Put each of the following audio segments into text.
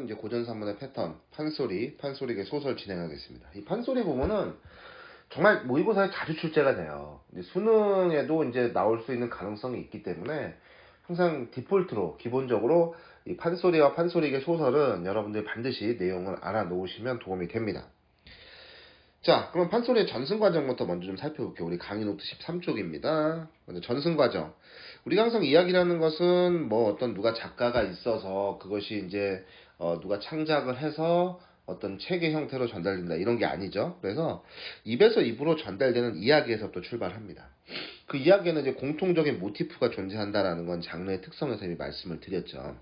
이제 고전산문의 패턴, 판소리계 소설 진행하겠습니다. 이 판소리 부분은 정말 모의고사에 자주 출제가 돼요. 이제 수능에도 이제 나올 수 있는 가능성이 있기 때문에 항상 디폴트로 기본적으로 이 판소리와 판소리계 소설은 여러분들이 반드시 내용을 알아놓으시면 도움이 됩니다. 자, 그럼 판소리의 전승과정부터 먼저 좀 살펴볼게요. 우리 강의 노트 13쪽입니다. 먼저 전승과정. 우리가 항상 이야기라는 것은 뭐 어떤 누가 작가가 있어서 그것이 이제 누가 창작을 해서 어떤 책의 형태로 전달된다 이런 게 아니죠. 그래서 입에서 입으로 전달되는 이야기에서부터 출발합니다. 그 이야기에는 이제 공통적인 모티프가 존재한다라는 건 장르의 특성에서 이미 말씀을 드렸죠.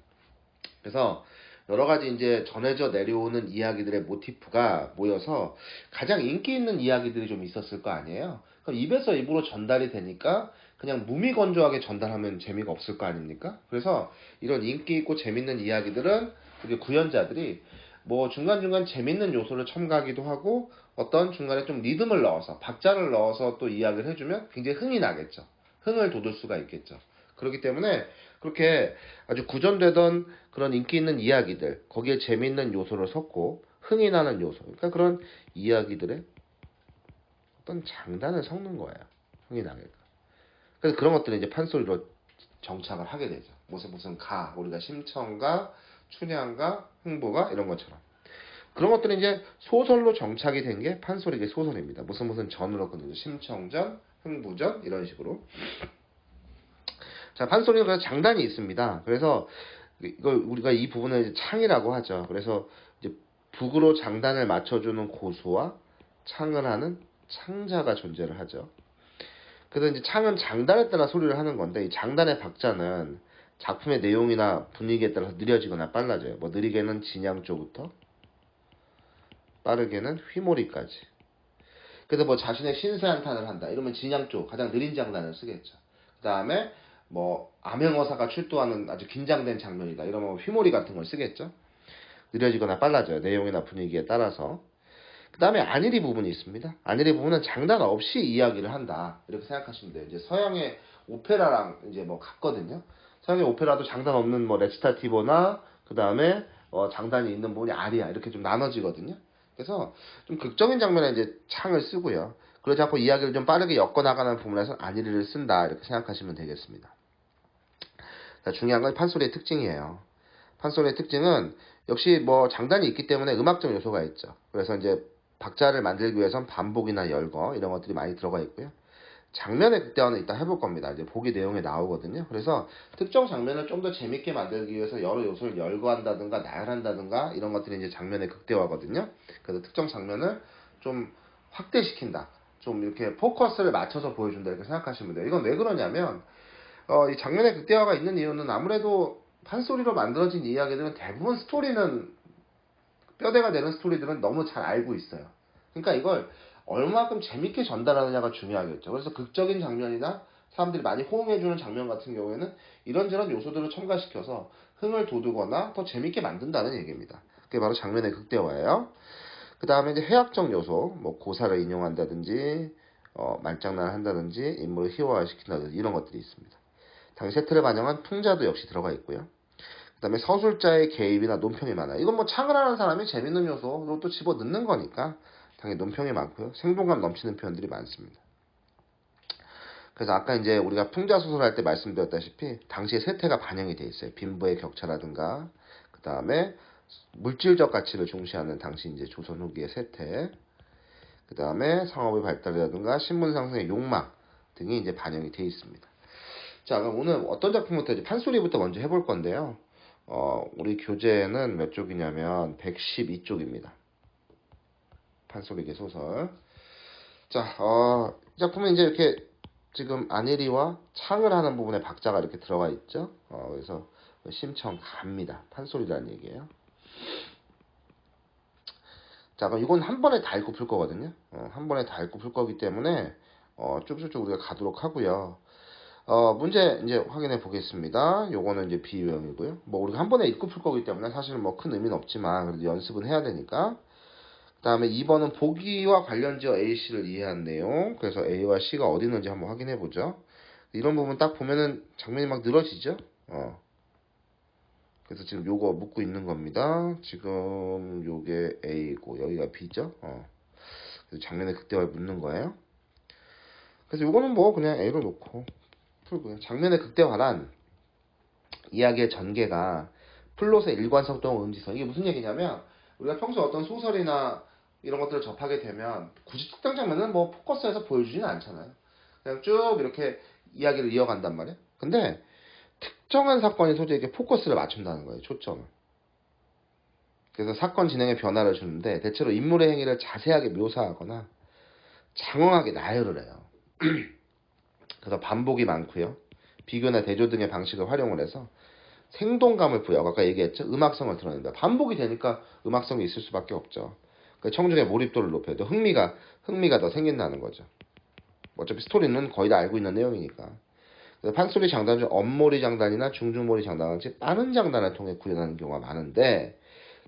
그래서 여러 가지 이제 전해져 내려오는 이야기들의 모티프가 모여서 가장 인기 있는 이야기들이 좀 있었을 거 아니에요. 그럼 입에서 입으로 전달이 되니까 그냥 무미건조하게 전달하면 재미가 없을 거 아닙니까? 그래서 이런 인기 있고 재밌는 이야기들은 우리 구현자들이 뭐 중간중간 재밌는 요소를 첨가하기도 하고 어떤 중간에 좀 리듬을 넣어서 박자를 넣어서 또 이야기를 해주면 굉장히 흥이 나겠죠. 흥을 돋을 수가 있겠죠. 그렇기 때문에 그렇게 아주 구전되던 그런 인기 있는 이야기들, 거기에 재미있는 요소를 섞고 흥이 나는 요소, 그러니까 그런 이야기들의 어떤 장단을 섞는 거예요. 흥이 나게끔. 그래서 그런 것들을 이제 판소리로 정착을 하게 되죠. 무슨 가, 우리가 심청가, 춘향가, 흥보가 이런 것처럼. 그런 것들이 이제 소설로 정착이 된 게 판소리계 소설입니다. 무슨 전으로 끊는 심청전, 흥부전 이런 식으로. 자, 판소리는 그래서 장단이 있습니다. 그래서 이걸 우리가 이 부분을 이제 창이라고 하죠. 그래서 이제 북으로 장단을 맞춰주는 고수와 창을 하는 창자가 존재를 하죠. 그래서 이제 창은 장단에 따라 소리를 하는 건데 이 장단의 박자는 작품의 내용이나 분위기에 따라서 느려지거나 빨라져요. 뭐 느리게는 진양 쪽부터 빠르게는 휘몰이까지. 그래서 뭐 자신의 신세한탄을 한다 이러면 진양 쪽 가장 느린 장단을 쓰겠죠. 그 다음에 뭐 암행어사가 출두하는 아주 긴장된 장면이다 이러면 휘몰이 같은 걸 쓰겠죠. 느려지거나 빨라져요. 내용이나 분위기에 따라서. 그 다음에 안일이 부분이 있습니다. 안일이 부분은 장단 없이 이야기를 한다 이렇게 생각하시면 돼요. 이제 서양의 오페라랑 이제 뭐 같거든요. 서양의 오페라도 장단 없는 뭐 레치타티보나 그 다음에 장단이 있는 부분이 아리아 이렇게 좀 나눠지거든요. 그래서 좀 극적인 장면에 이제 창을 쓰고요. 그러지 않고 이야기를 좀 빠르게 엮어나가는 부분에서 안일이를 쓴다 이렇게 생각하시면 되겠습니다. 자, 중요한 건 판소리의 특징이에요. 판소리의 특징은 역시 뭐 장단이 있기 때문에 음악적 요소가 있죠. 그래서 이제 박자를 만들기 위해선 반복이나 열거 이런 것들이 많이 들어가 있고요. 장면의 극대화는 이따 해볼 겁니다. 이제 보기 내용에 나오거든요. 그래서 특정 장면을 좀 더 재밌게 만들기 위해서 여러 요소를 열거한다든가 나열한다든가 이런 것들이 이제 장면의 극대화거든요. 그래서 특정 장면을 좀 확대시킨다. 좀 이렇게 포커스를 맞춰서 보여준다 이렇게 생각하시면 돼요. 이건 왜 그러냐면 이 장면의 극대화가 있는 이유는 아무래도 판소리로 만들어진 이야기들은 대부분 스토리는 뼈대가 되는 스토리들은 너무 잘 알고 있어요. 그러니까 이걸 얼마큼 재밌게 전달하느냐가 중요하겠죠. 그래서 극적인 장면이나 사람들이 많이 호응해주는 장면 같은 경우에는 이런저런 요소들을 첨가시켜서 흥을 돋우거나 더 재밌게 만든다는 얘기입니다. 그게 바로 장면의 극대화예요. 그 다음에 이제 해학적 요소, 뭐 고사를 인용한다든지 말장난을 한다든지 인물을 희화화시킨다든지 이런 것들이 있습니다. 당시 세태를 반영한 풍자도 역시 들어가 있고요. 그 다음에 서술자의 개입이나 논평이 많아요. 이건 뭐 창을 하는 사람이 재밌는 요소로 또 집어넣는 거니까 당연히 논평이 많고요. 생동감 넘치는 표현들이 많습니다. 그래서 아까 이제 우리가 풍자소설 할 때 말씀드렸다시피 당시의 세태가 반영이 돼 있어요. 빈부의 격차라든가 그 다음에 물질적 가치를 중시하는 당시 이제 조선 후기의 세태 그 다음에 상업의 발달이라든가 신분 상승의 욕망 등이 이제 반영이 돼 있습니다. 자, 그럼 오늘 어떤 작품부터 이제 판소리부터 먼저 해볼 건데요. 우리 교재는 몇 쪽이냐면 112쪽입니다. 판소리계 소설. 자, 이 작품은 이제 이렇게 지금 안일이와 창을 하는 부분에 박자가 이렇게 들어가 있죠. 그래서 심청 갑니다. 판소리라는 얘기예요. 자, 그럼 이건 한 번에 다 읽고 풀 거거든요. 한 번에 다 읽고 풀 거기 때문에 쭉쭉쭉 우리가 가도록 하고요. 문제 이제 확인해 보겠습니다. 요거는 이제 비유형이고요. 뭐 우리가 한 번에 읽고 풀 거기 때문에 사실 뭐 큰 의미는 없지만 그래도 연습은 해야 되니까. 그 다음에 2번은 보기와 관련지어 A, C를 이해한 내용. 그래서 A와 C가 어디 있는지 한번 확인해 보죠. 이런 부분 딱 보면은 장면이 막 늘어지죠. 그래서 지금 요거 묻고 있는 겁니다. 지금 요게 A고 여기가 B죠. 그래서 장면의 극대화를 묻는 거예요. 그래서 요거는 뭐 그냥 A로 놓고 풀고요. 장면의 극대화란 이야기의 전개가 플롯의 일관성 또는 음지성. 이게 무슨 얘기냐면 우리가 평소 어떤 소설이나 이런 것들을 접하게 되면 굳이 특정 장면은 뭐 포커스해서 보여주지는 않잖아요. 그냥 쭉 이렇게 이야기를 이어간단 말이에요. 근데 특정한 사건이 소재에게 포커스를 맞춘다는 거예요. 초점을. 그래서 사건 진행에 변화를 주는데 대체로 인물의 행위를 자세하게 묘사하거나 장황하게 나열을 해요. 그래서 반복이 많고요. 비교나 대조 등의 방식을 활용을 해서 생동감을 부여하고 아까 얘기했죠. 음악성을 드러낸다. 반복이 되니까 음악성이 있을 수밖에 없죠. 그러니까 청중의 몰입도를 높여야 돼. 흥미가 더 생긴다는 거죠. 어차피 스토리는 거의 다 알고 있는 내용이니까. 그래서 판소리 장단 중 엄모리 장단이나 중중모리 장단같이 빠른 장단을 통해 구현하는 경우가 많은데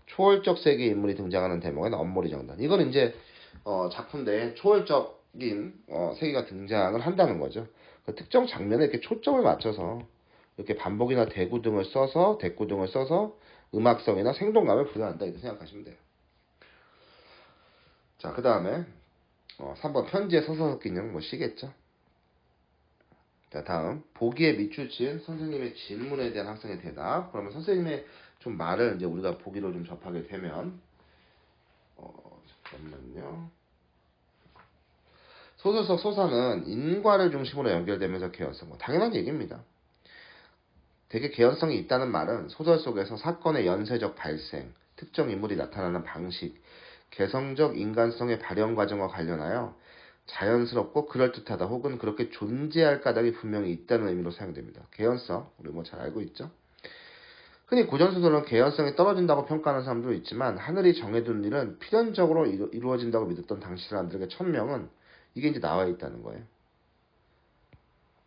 초월적 세계의 인물이 등장하는 대목에는 엄모리 장단. 이건 이제 작품 내에 초월적인 세계가 등장을 한다는 거죠. 그 특정 장면에 이렇게 초점을 맞춰서 이렇게 반복이나 대구 등을 써서 대구 등을 써서 음악성이나 생동감을 부여한다 이렇게 생각하시면 돼요. 자, 그 다음에 3번 편지에 서서 섞이는 뭐 시겠죠. 자, 다음 보기에 밑줄친 선생님의 질문에 대한 학생의 대답. 그러면 선생님의 좀 말을 이제 우리가 보기로 좀 접하게 되면 잠깐만요. 소설 속 소사는 인과를 중심으로 연결되면서 개연성. 당연한 얘기입니다. 되게 개연성이 있다는 말은 소설 속에서 사건의 연쇄적 발생, 특정 인물이 나타나는 방식, 개성적 인간성의 발현 과정과 관련하여 자연스럽고 그럴듯하다 혹은 그렇게 존재할 까닭이 분명히 있다는 의미로 사용됩니다. 개연성, 우리 뭐 잘 알고 있죠? 흔히 고전소설은 개연성이 떨어진다고 평가하는 사람도 있지만 하늘이 정해둔 일은 필연적으로 이루어진다고 믿었던 당시 사람들에게 천명은 이게 이제 나와 있다는 거예요.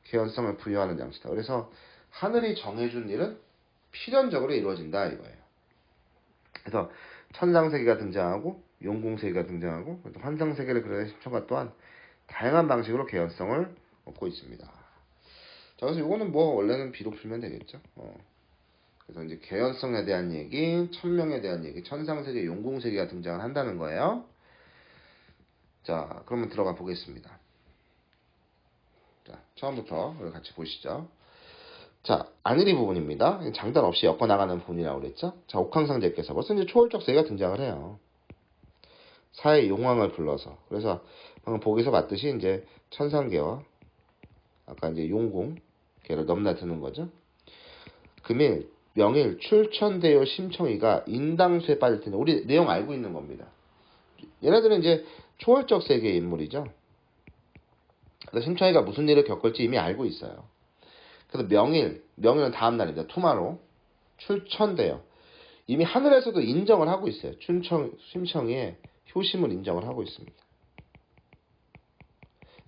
개연성을 부여하는 장치다. 그래서 하늘이 정해준 일은 필연적으로 이루어진다 이거예요. 그래서 천상세계가 등장하고 용궁세계가 등장하고 환상세계를 그려낸 심청가 또한 다양한 방식으로 개연성을 얻고 있습니다. 자, 그래서 이거는 뭐 원래는 비로 풀면 되겠죠. 그래서 이제 개연성에 대한 얘기, 천명에 대한 얘기, 천상세계, 용궁세계가 등장을 한다는 거예요. 자, 그러면 들어가 보겠습니다. 자, 처음부터 같이 보시죠. 자, 안일이 부분입니다. 장단 없이 엮어나가는 부분이라고 그랬죠? 자, 옥황상제께서 벌써 이제 초월적 세계가 등장을 해요. 사의 용왕을 불러서. 그래서 방금 보기에서 봤듯이 이제 천상계와 아까 이제 용궁계를 넘나드는 거죠. 금일, 명일, 출천대요, 심청이가 인당수에 빠질 텐데, 우리 내용 알고 있는 겁니다. 얘네들은 이제 초월적 세계의 인물이죠. 그래서 심청이가 무슨 일을 겪을지 이미 알고 있어요. 그래서 명일은 다음 날입니다. 투마로. 출천대요. 이미 하늘에서도 인정을 하고 있어요. 심청이의 효심을 인정을 하고 있습니다.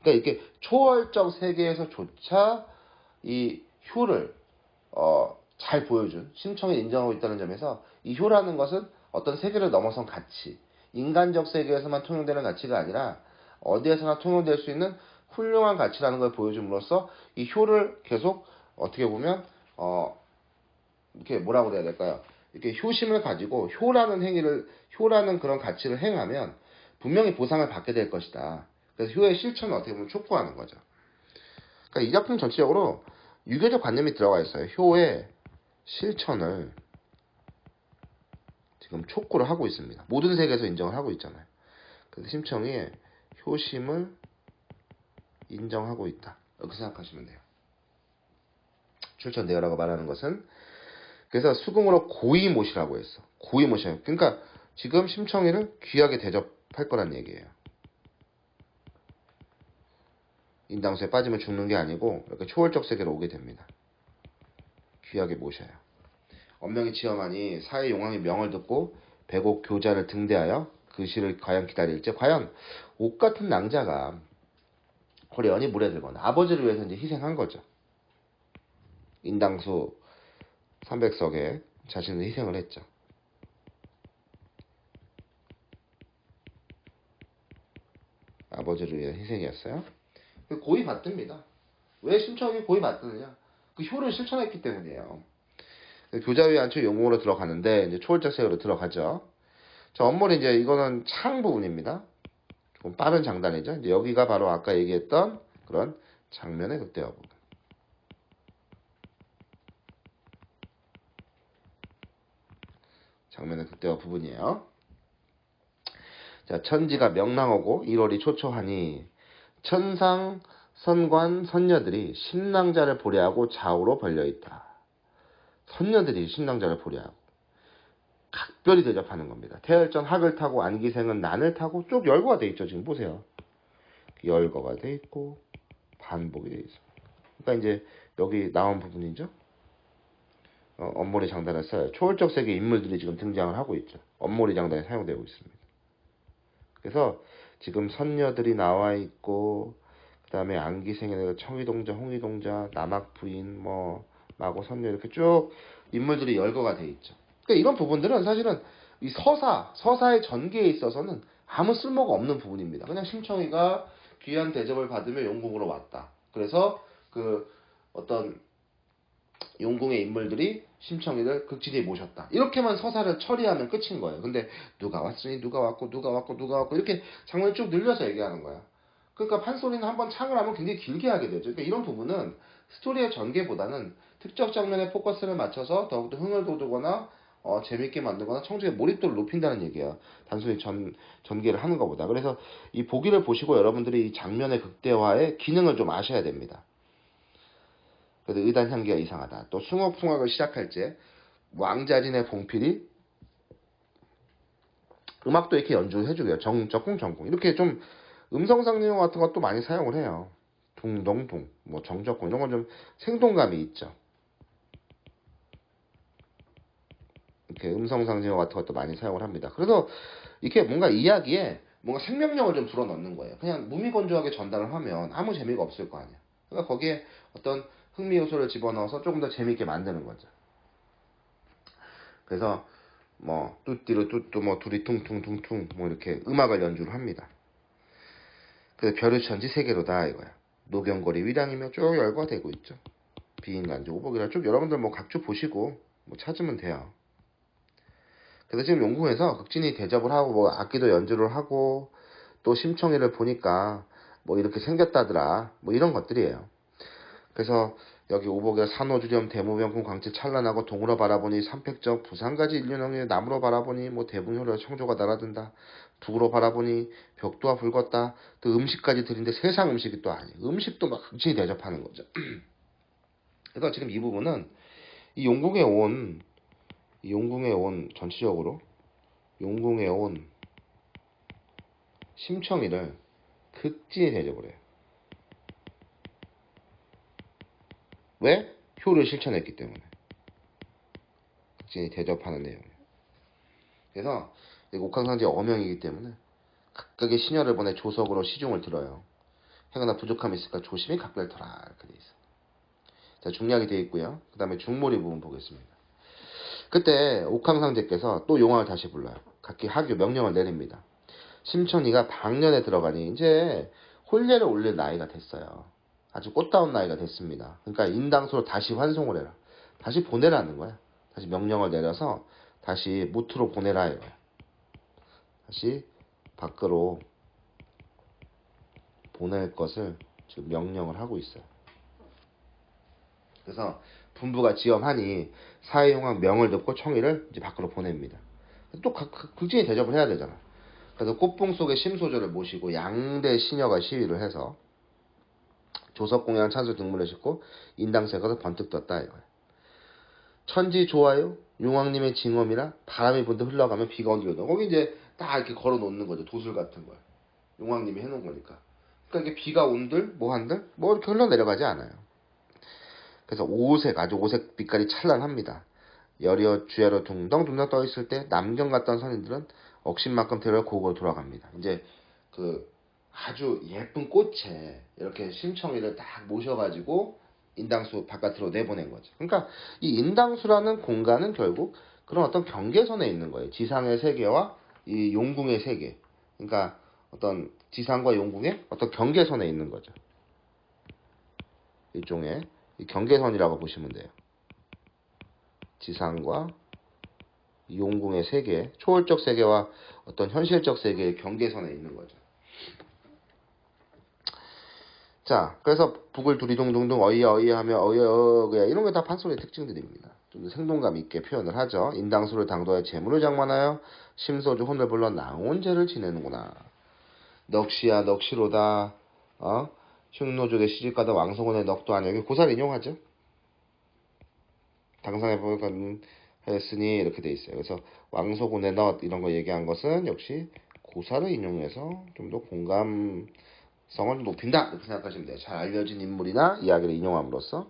그러니까 이렇게 초월적 세계에서조차 이 효를 잘 보여준 심청이 인정하고 있다는 점에서 이 효라는 것은 어떤 세계를 넘어선 가치, 인간적 세계에서만 통용되는 가치가 아니라 어디에서나 통용될 수 있는 훌륭한 가치라는 걸 보여줌으로써 이 효를 계속 어떻게 보면 이렇게 뭐라고 해야 될까요? 이렇게 효심을 가지고 효라는 그런 가치를 행하면 분명히 보상을 받게 될 것이다. 그래서 효의 실천을 어떻게 보면 촉구하는 거죠. 그러니까 이 작품 전체적으로 유교적 관념이 들어가 있어요. 효의 실천을 지금 촉구를 하고 있습니다. 모든 세계에서 인정을 하고 있잖아요. 그래서 심청이 효심을 인정하고 있다. 이렇게 생각하시면 돼요. 출천대어라고 말하는 것은 그래서 수긍으로 고이 모시라고 했어. 고이 모시라. 그러니까 지금 심청이를 귀하게 대접할 거란 얘기예요. 인당수에 빠지면 죽는 게 아니고 이렇게 초월적 세계로 오게 됩니다. 귀하게 모셔요. 언명이 치엄하니 사의 용왕의 명을 듣고 백옥 교자를 등대하여 그 시를 과연 기다릴지. 과연 옥 같은 낭자가 호련히 물에 들거나 아버지를 위해서 이제 희생한 거죠. 인당수 300석에 자신을 희생을 했죠. 아버지를 위한 희생이었어요. 고의 받듭니다. 왜 심청이 고의 받드느냐? 그 효를 실천했기 때문이에요. 교자위 안쪽 용궁으로 들어가는데 이제 초월적색으로 들어가죠. 자, 엄몰이 이제 이거는 창 부분입니다. 조금 빠른 장단이죠. 이제 여기가 바로 아까 얘기했던 그런 장면의 극대화 부분. 장면의 극대화 부분이에요. 자, 천지가 명랑하고 1월이 초초하니 천상 선관 선녀들이 신랑자를 보려하고 좌우로 벌려있다. 선녀들이 신랑자를 보려하고 각별히 대접하는 겁니다. 태열전 학을 타고 안기생은 난을 타고 쭉 열거가 돼 있죠. 지금 보세요. 열거가 돼 있고 반복이 돼 있어. 그러니까 이제 여기 나온 부분이죠. 엄몰이 장단을 써요. 초월적 세계의 인물들이 지금 등장을 하고 있죠. 엄몰이 장단이 사용되고 있습니다. 그래서 지금 선녀들이 나와 있고 그 다음에 안기생의 청의동자, 홍의동자, 남학부인, 뭐 마고 선녀 이렇게 쭉 인물들이 열거가 돼 있죠. 그러니까 이런 부분들은 사실은 이 서사의 전개에 있어서는 아무 쓸모가 없는 부분입니다. 그냥 심청이가 귀한 대접을 받으며 용궁으로 왔다. 그래서 그 어떤 용궁의 인물들이 심청이를 극진히 모셨다. 이렇게만 서사를 처리하면 끝인 거예요. 근데 누가 왔으니 누가 왔고 누가 왔고 누가 왔고 이렇게 장면을 쭉 늘려서 얘기하는 거야. 그러니까 판소리는 한번 창을 하면 굉장히 길게 하게 되죠. 그러니까 이런 부분은 스토리의 전개보다는 특정 장면에 포커스를 맞춰서 더욱더 흥을 돋우거나 재밌게 만들거나 청중의 몰입도를 높인다는 얘기야. 단순히 전개를 하는 것보다. 그래서 이 보기를 보시고 여러분들이 이 장면의 극대화의 기능을 좀 아셔야 됩니다. 그래서 의단 향기가 이상하다. 또 숭옥풍악을 시작할 때 왕자진의 봉필이 음악도 이렇게 연주해주고요. 정적궁 전궁 이렇게 좀 음성상징어 같은 것도 많이 사용을 해요. 둥동둥, 뭐 정적궁 이런 건 좀 생동감이 있죠. 이렇게 음성상징어 같은 것도 많이 사용을 합니다. 그래서 이렇게 뭔가 이야기에 뭔가 생명력을 좀 불어넣는 거예요. 그냥 무미건조하게 전달을 하면 아무 재미가 없을 거 아니야. 그러니까 거기에 어떤 흥미 요소를 집어넣어서 조금 더 재미있게 만드는 거죠. 그래서 뭐 뚜띠로 뚜뚜 뭐 둘이 퉁퉁퉁퉁 뭐 이렇게 음악을 연주를 합니다. 그래서 별의 천지 세계로다 이거야. 노경거리 위량이며 쭉 열거되고 있죠. 비인간지 오복이라 쭉 여러분들 뭐 각주 보시고 뭐 찾으면 돼요. 그래서 지금 용궁에서 극진히 대접을 하고 뭐 악기도 연주를 하고 또 심청이를 보니까 뭐 이렇게 생겼다더라 뭐 이런 것들이에요. 그래서 여기 오복에 산호주렴 대무병군 광채 찬란하고 동으로 바라보니 삼백적 부산가지 일륜형의 나무로 바라보니 뭐 대붕효로 청조가 날아든다. 북으로 바라보니 벽도와 붉었다. 또 음식까지 드린데 세상 음식이 또 아니에요. 음식도 막 극진히 대접하는 거죠. 그래서 지금 이 부분은 이 용궁에 온 전체적으로 용궁에 온 심청이를 극진히 대접을 해요. 왜? 효를 실천했기 때문에. 극진히 대접하는 내용이에요. 그래서 옥황상제 어명이기 때문에 각각의 시녀를 보내 조석으로 시중을 들어요. 행여나 부족함이 있을까 조심히 각별터라 이렇게 돼 있어. 자, 중략이 되어 있고요. 그 다음에 중몰이 부분 보겠습니다. 그때 옥황상제께서 또 용왕을 다시 불러요. 각기 하교 명령을 내립니다. 심천이가 방년에 들어가니 이제 혼례를 올릴 나이가 됐어요. 아주 꽃다운 나이가 됐습니다. 그러니까 인당수로 다시 환송을 해라. 다시 보내라는 거야. 다시 명령을 내려서 다시 무트로 보내라 이거야. 다시 밖으로 보낼 것을 지금 명령을 하고 있어요. 그래서 분부가 지엄하니 사회용왕 명을 듣고 청이를 이제 밖으로 보냅니다. 또 극진히 대접을 해야 되잖아. 그래서 꽃봉 속의 심소조를 모시고 양대 시녀가 시위를 해서 조석공양 찬수 등물을 싣고 인당새가서 번뜩 떴다 이거야. 천지 좋아요. 용왕님의 징엄이라 바람이 분듯 흘러가면 비가 얹어오다. 거기 이제 딱 이렇게 걸어 놓는 거죠. 도술 같은 걸. 용왕님이 해놓은 거니까. 그러니까 이게 비가 온들 뭐 한들 뭐 이렇게 흘러내려가지 않아요. 그래서 아주 오색 빛깔이 찬란합니다. 여리어 주야로 둥덩둥덩 떠있을 때 남경 갔던 선인들은 억신만큼 데려 고국으로 돌아갑니다. 이제 그 아주 예쁜 꽃에 이렇게 심청이를 딱 모셔가지고 인당수 바깥으로 내보낸 거죠. 그러니까 이 인당수라는 공간은 결국 그런 어떤 경계선에 있는 거예요. 지상의 세계와 이 용궁의 세계. 그러니까 어떤 지상과 용궁의 어떤 경계선에 있는 거죠. 일종의 경계선이라고 보시면 돼요. 지상과 용궁의 세계, 초월적 세계와 어떤 현실적 세계의 경계선에 있는 거죠. 자, 그래서 북을 두리둥둥둥 어이야 어이야 하며 어이야 이런 게 다 판소리의 특징들입니다. 좀 더 생동감 있게 표현을 하죠. 인당수를 당도하여 재물을 장만하여 심소주 혼을 불러 낭온제를 지내는구나. 넋이야 넋이로다. 흉노족의 시집가다 왕성원의 넋도 아니야. 여기 고사를 인용하죠. 당상에 보면 하였으니 이렇게 돼 있어요. 그래서 왕소군의 넛 이런 거 얘기한 것은 역시 고사를 인용해서 좀 더 공감성을 높인다 이렇게 생각하시면 돼요. 잘 알려진 인물이나 이야기를 인용함으로써.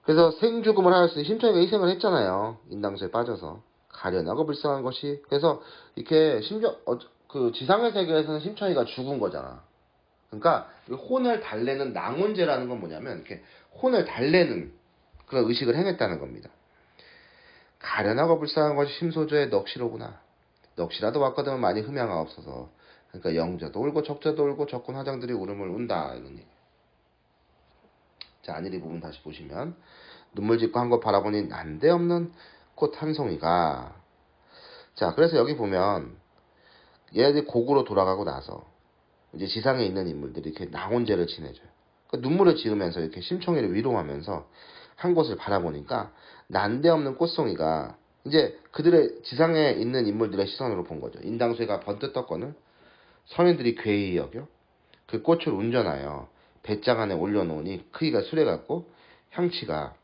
그래서 생죽음을 하였으니 심청이가 희생을 했잖아요. 인당수에 빠져서 가련하고 불쌍한 것이. 그래서 이렇게 그 지상의 세계에서는 심청이가 죽은 거잖아. 그러니까 혼을 달래는 낭운제라는 건 뭐냐면 이렇게 혼을 달래는 그런 의식을 행했다는 겁니다. 가련하고 불쌍한 것이 심소조의 넋이로구나. 넋이라도 왔거든 많이 흠양하옵소서. 그러니까 영자도 울고 적자도 울고 적군 화장들이 울음을 운다 이런 얘기. 자, 안일이 부분 다시 보시면 눈물 짓고 한 것 바라보니 난데없는 꽃 한 송이가. 자, 그래서 여기 보면 얘네들이 고구로 돌아가고 나서 이제 지상에 있는 인물들이 이렇게 낭온제를 지내줘요. 그러니까 눈물을 지으면서 이렇게 심청이를 위로하면서 한 곳을 바라보니까 난데없는 꽃송이가 이제 그들의 지상에 있는 인물들의 시선으로 본 거죠. 인당수가 번뜩 떴거늘 선인들이 괴히 여겨 그 꽃을 운전하여 배짱 안에 올려놓으니 크기가 수레 같고 향치가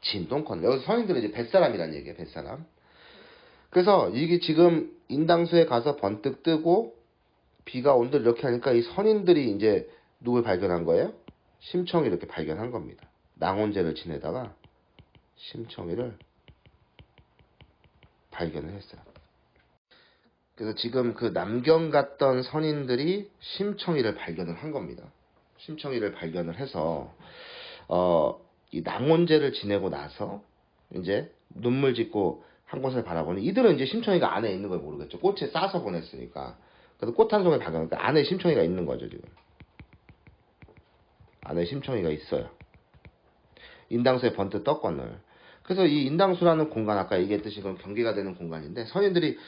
진동컨. 여기서 선인들은 이제 뱃사람이란 얘기예요. 뱃사람. 그래서 이게 지금 인당수에 가서 번뜩 뜨고 비가 온들 이렇게 하니까 이 선인들이 이제 누굴 발견한 거예요? 심청이를 이렇게 발견한 겁니다. 낭온제를 지내다가 심청이를 발견을 했어요. 그래서 지금 그 남경 갔던 선인들이 심청이를 발견을 한 겁니다. 심청이를 발견을 해서 이 낭온제를 지내고 나서 이제 눈물 짓고 한 곳을 바라보니 이들은 이제 심청이가 안에 있는 걸 모르겠죠. 꽃에 싸서 보냈으니까. 그래서 꽃 한 송이 발견하니까 안에 심청이가 있는 거죠, 지금. 안에 심청이가 있어요. 인당수에 번뜩 떴거늘. 그래서 이 인당수라는 공간, 아까 얘기했듯이 그런 경계가 되는 공간인데, 선인들이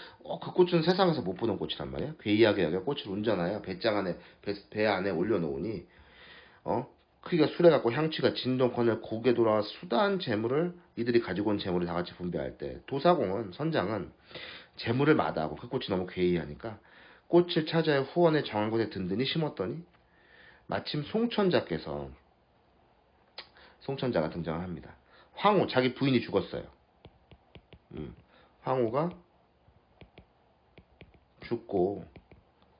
그 꽃은 세상에서 못 보던 꽃이란 말이에요. 괴이하게 여겨 꽃을 운전하여 배짱 안에 배 안에 올려놓으니 크기가 수레 같고 향취가 진동컨을 고개 돌아와 수단 재물을 이들이 가지고 온 재물을 다 같이 분배할 때 도사공은 선장은 재물을 마다하고 그 꽃이 너무 괴이하니까 꽃을 찾아야 후원에 정한 곳에 든든히 심었더니 마침 송천자가 등장을 합니다. 황후, 자기 부인이 죽었어요. 황후가 죽고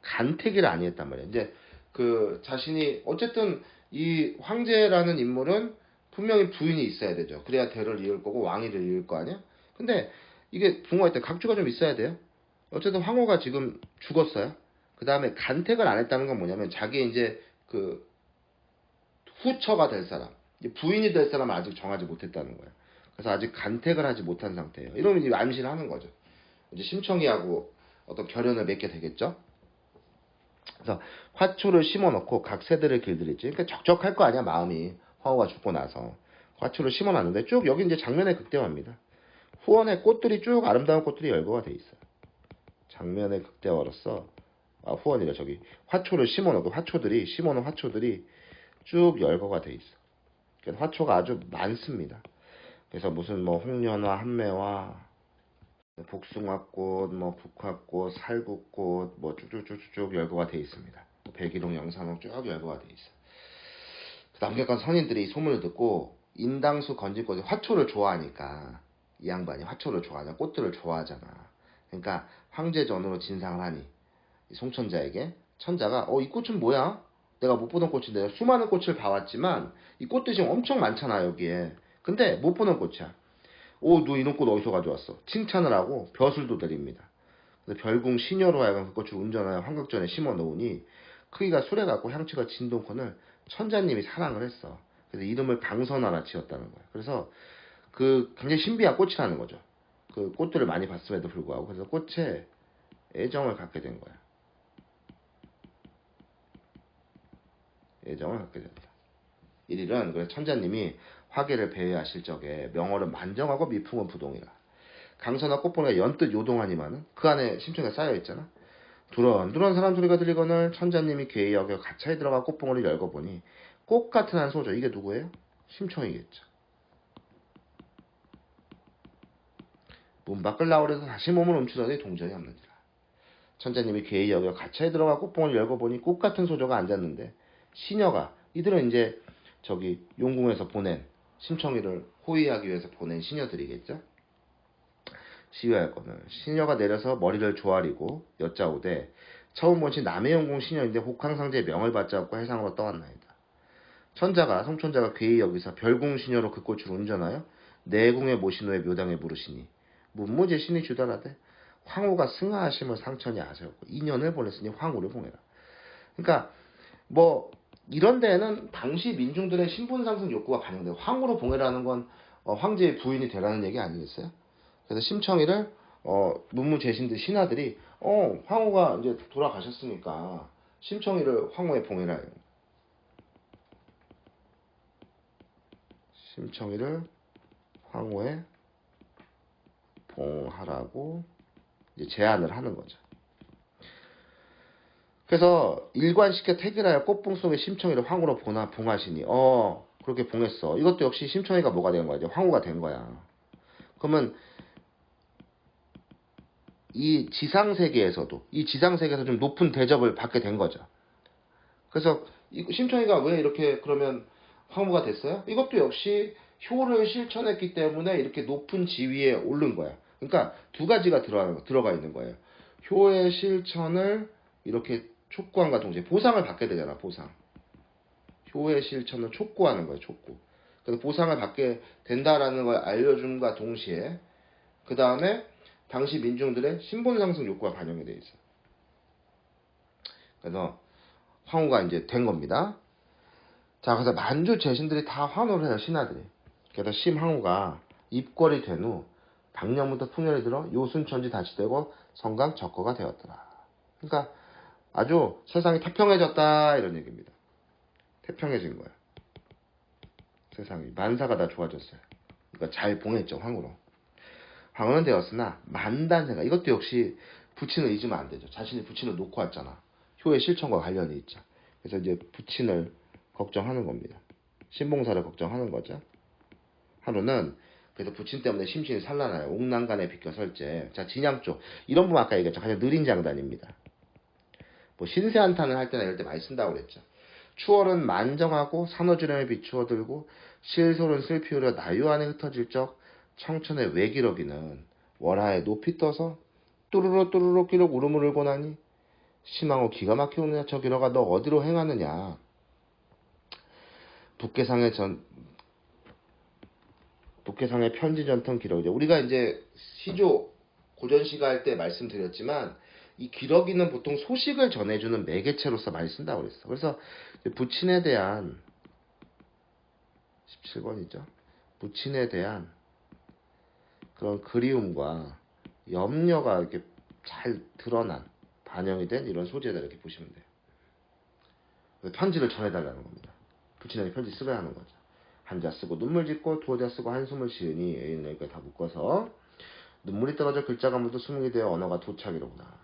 간택을 아니했단 말이에요. 이제 그 자신이 어쨌든 이 황제라는 인물은 분명히 부인이 있어야 되죠. 그래야 대를 이을 거고 왕위를 이을 거 아니야? 근데 이게 부모가 때 각주가 좀 있어야 돼요. 어쨌든 황후가 지금 죽었어요. 그 다음에 간택을 안 했다는 건 뭐냐면 자기 이제 그 후처가 될 사람, 부인이 될 사람은 아직 정하지 못했다는 거예요. 그래서 아직 간택을 하지 못한 상태예요. 이러면 이제 암시를 하는 거죠. 이제 심청이하고 어떤 결연을 맺게 되겠죠. 그래서 화초를 심어놓고 각 세대를 길들이지. 그러니까 적적할 거 아니야, 마음이. 황후가 죽고 나서 화초를 심어놨는데 쭉 여기 이제 장면의 극대화입니다. 후원의 꽃들이 쭉 아름다운 꽃들이 열거가 돼 있어요. 장면의 극대화로서 후원이래. 저기 화초를 심어놓고 심어놓은 화초들이 쭉 열거가 돼 있어. 그러니까 화초가 아주 많습니다. 그래서 무슨 뭐 홍련화, 한매화, 복숭아꽃, 뭐 북화꽃, 살구꽃, 뭐 쭉쭉쭉쭉 열거가 돼 있습니다. 백일홍, 영산홍 쭉 열거가 돼 있어. 남경간 선인들이 소문을 듣고 인당수 건진꽃에 화초를 좋아하니까 이 양반이 화초를 좋아하잖아. 꽃들을 좋아하잖아. 그러니까 황제 전으로 진상을 하니 송천자에게 천자가 이 꽃은 뭐야? 내가 못 보던 꽃인데 수많은 꽃을 봐왔지만 이 꽃들이 지금 엄청 많잖아 여기에. 근데 못 보는 꽃이야. 너 이런 꽃 어디서 가져왔어? 칭찬을 하고 벼슬도 드립니다. 별궁 시녀로 하여금 그 꽃을 운전하여 환각전에 심어 놓으니 크기가 수레 같고 향취가 진동컨을 천자님이 사랑을 했어. 그래서 이름을 강선하라 지었다는 거야. 그래서 그 굉장히 신비한 꽃이라는 거죠. 그 꽃들을 많이 봤음에도 불구하고 그래서 꽃에 애정을 갖게 된 거야. 애정을 갖게 된다. 일일은 그래서 천자님이 화계를 배회하실 적에 명월은 만정하고 미풍은 부동이라. 강선화 꽃봉이가 연뜻 요동하니만은 그 안에 심청이가 쌓여있잖아. 두런두런 사람 소리가 들리거늘 천자님이 괴히 여겨 가차에 들어가 꽃봉오리를 열고 보니 꽃 같은 한 소조. 이게 누구예요? 심청이겠죠. 문 밖을 나오려서 다시 몸을 움츠러니 동전이 없느니라. 천자님이 괴히 여겨 가차에 들어가 꽃봉을 열고 보니 꽃 같은 소조가 앉았는데 시녀가, 이들은 이제 저기 용궁에서 보낸 심청이를 호위하기 위해서 보낸 시녀들이겠죠. 시위할 거는 시녀가 내려서 머리를 조아리고 여짜오되 처음 본시 남의 용궁 시녀인데 혹황상제의 명을 받잡고 해상으로 떠왔나이다. 천자가 성천자가 괴히 여기서 별궁 시녀로 그 꽃을 운전하여 내궁의 모신호의 묘당에 물으시니 문무제 신이 주달하되 황후가 승하하심을 상천이 아세웠고 인연을 보냈으니 황후를 봉해라. 그러니까 뭐 이런 데에는 당시 민중들의 신분 상승 욕구가 반영돼요. 황후로 봉해라는 건 황제의 부인이 되라는 얘기 아니겠어요? 그래서 심청이를 문무제신들 신하들이 황후가 이제 돌아가셨으니까 심청이를 황후에 봉해라. 심청이를 황후에 봉하라고 이제 제안을 하는 거죠. 그래서 일관시켜 태길하여 꽃봉 속에 심청이를 황후로 봉하시니 그렇게 봉했어. 이것도 역시 심청이가 뭐가 된 거야? 이제 황후가 된 거야. 그러면 이 지상세계에서도 좀 높은 대접을 받게 된 거죠. 그래서 심청이가 왜 이렇게 그러면 황후가 됐어요? 이것도 역시 효를 실천했기 때문에 이렇게 높은 지위에 오른 거야. 그러니까 두 가지가 들어가 있는 거예요. 효의 실천을 이렇게 촉구함과 동시에 보상을 받게 되잖아. 보상. 효의 실천을 촉구하는 거예요. 촉구. 그래서 보상을 받게 된다라는 걸 알려줌과 동시에 그 다음에 당시 민중들의 신분 상승 욕구가 반영이 되어 있어요. 그래서 황후가 이제 된 겁니다. 자, 그래서 만주 제신들이 다 환호를 해요. 신하들이. 그래서 심황후가 입궐이 된 후 박령부터 풍년이 들어 요순천지 다치되고 성강 적거가 되었더라. 그러니까 아주 세상이 태평해졌다 이런 얘기입니다. 태평해진 거야. 세상이 만사가 다 좋아졌어요. 그러니까 잘 봉했죠. 황후로. 황후는 되었으나 만단생각, 이것도 역시 부친을 잊으면 안 되죠. 자신이 부친을 놓고 왔잖아. 효의 실천과 관련이 있죠. 그래서 이제 부친을 걱정하는 겁니다. 신봉사를 걱정하는 거죠. 하루는 그래서 부친 때문에 심신이 산란하여 옥난간에 비켜 설제. 자, 진양 쪽 이런 부분 아까 얘기했죠. 가장 느린 장단입니다. 뭐 신세한탄을 할 때나 이럴 때 많이 쓴다고 그랬죠. 추월은 만정하고 산호주령에 비추어 들고 실솔은 슬피우려 나유안에 흩어질 적 청천의 외기러기는 월하에 높이 떠서 뚜루루 기록 울음을 울고 나니 심황후 기가 막혀 오느냐 저 기러가 너 어디로 행하느냐. 북계상의 편지 전통 기록이죠. 우리가 이제 시조 고전시가 할 때 말씀드렸지만 이 기러기는 보통 소식을 전해주는 매개체로서 많이 쓴다고 그랬어. 그래서 부친에 대한 17번이죠. 부친에 대한 그런 그리움과 염려가 이렇게 잘 드러난 반영이 된 이런 소재다 이렇게 보시면 돼요. 편지를 전해달라는 겁니다. 부친에게 편지 쓰려 하는 거죠. 한자 쓰고 눈물 짓고 두어자 쓰고 한숨을 쉬으니 여기까지 다 묶어서 눈물이 떨어져 글자가 물도 수문이 되어 언어가 도착이로구나.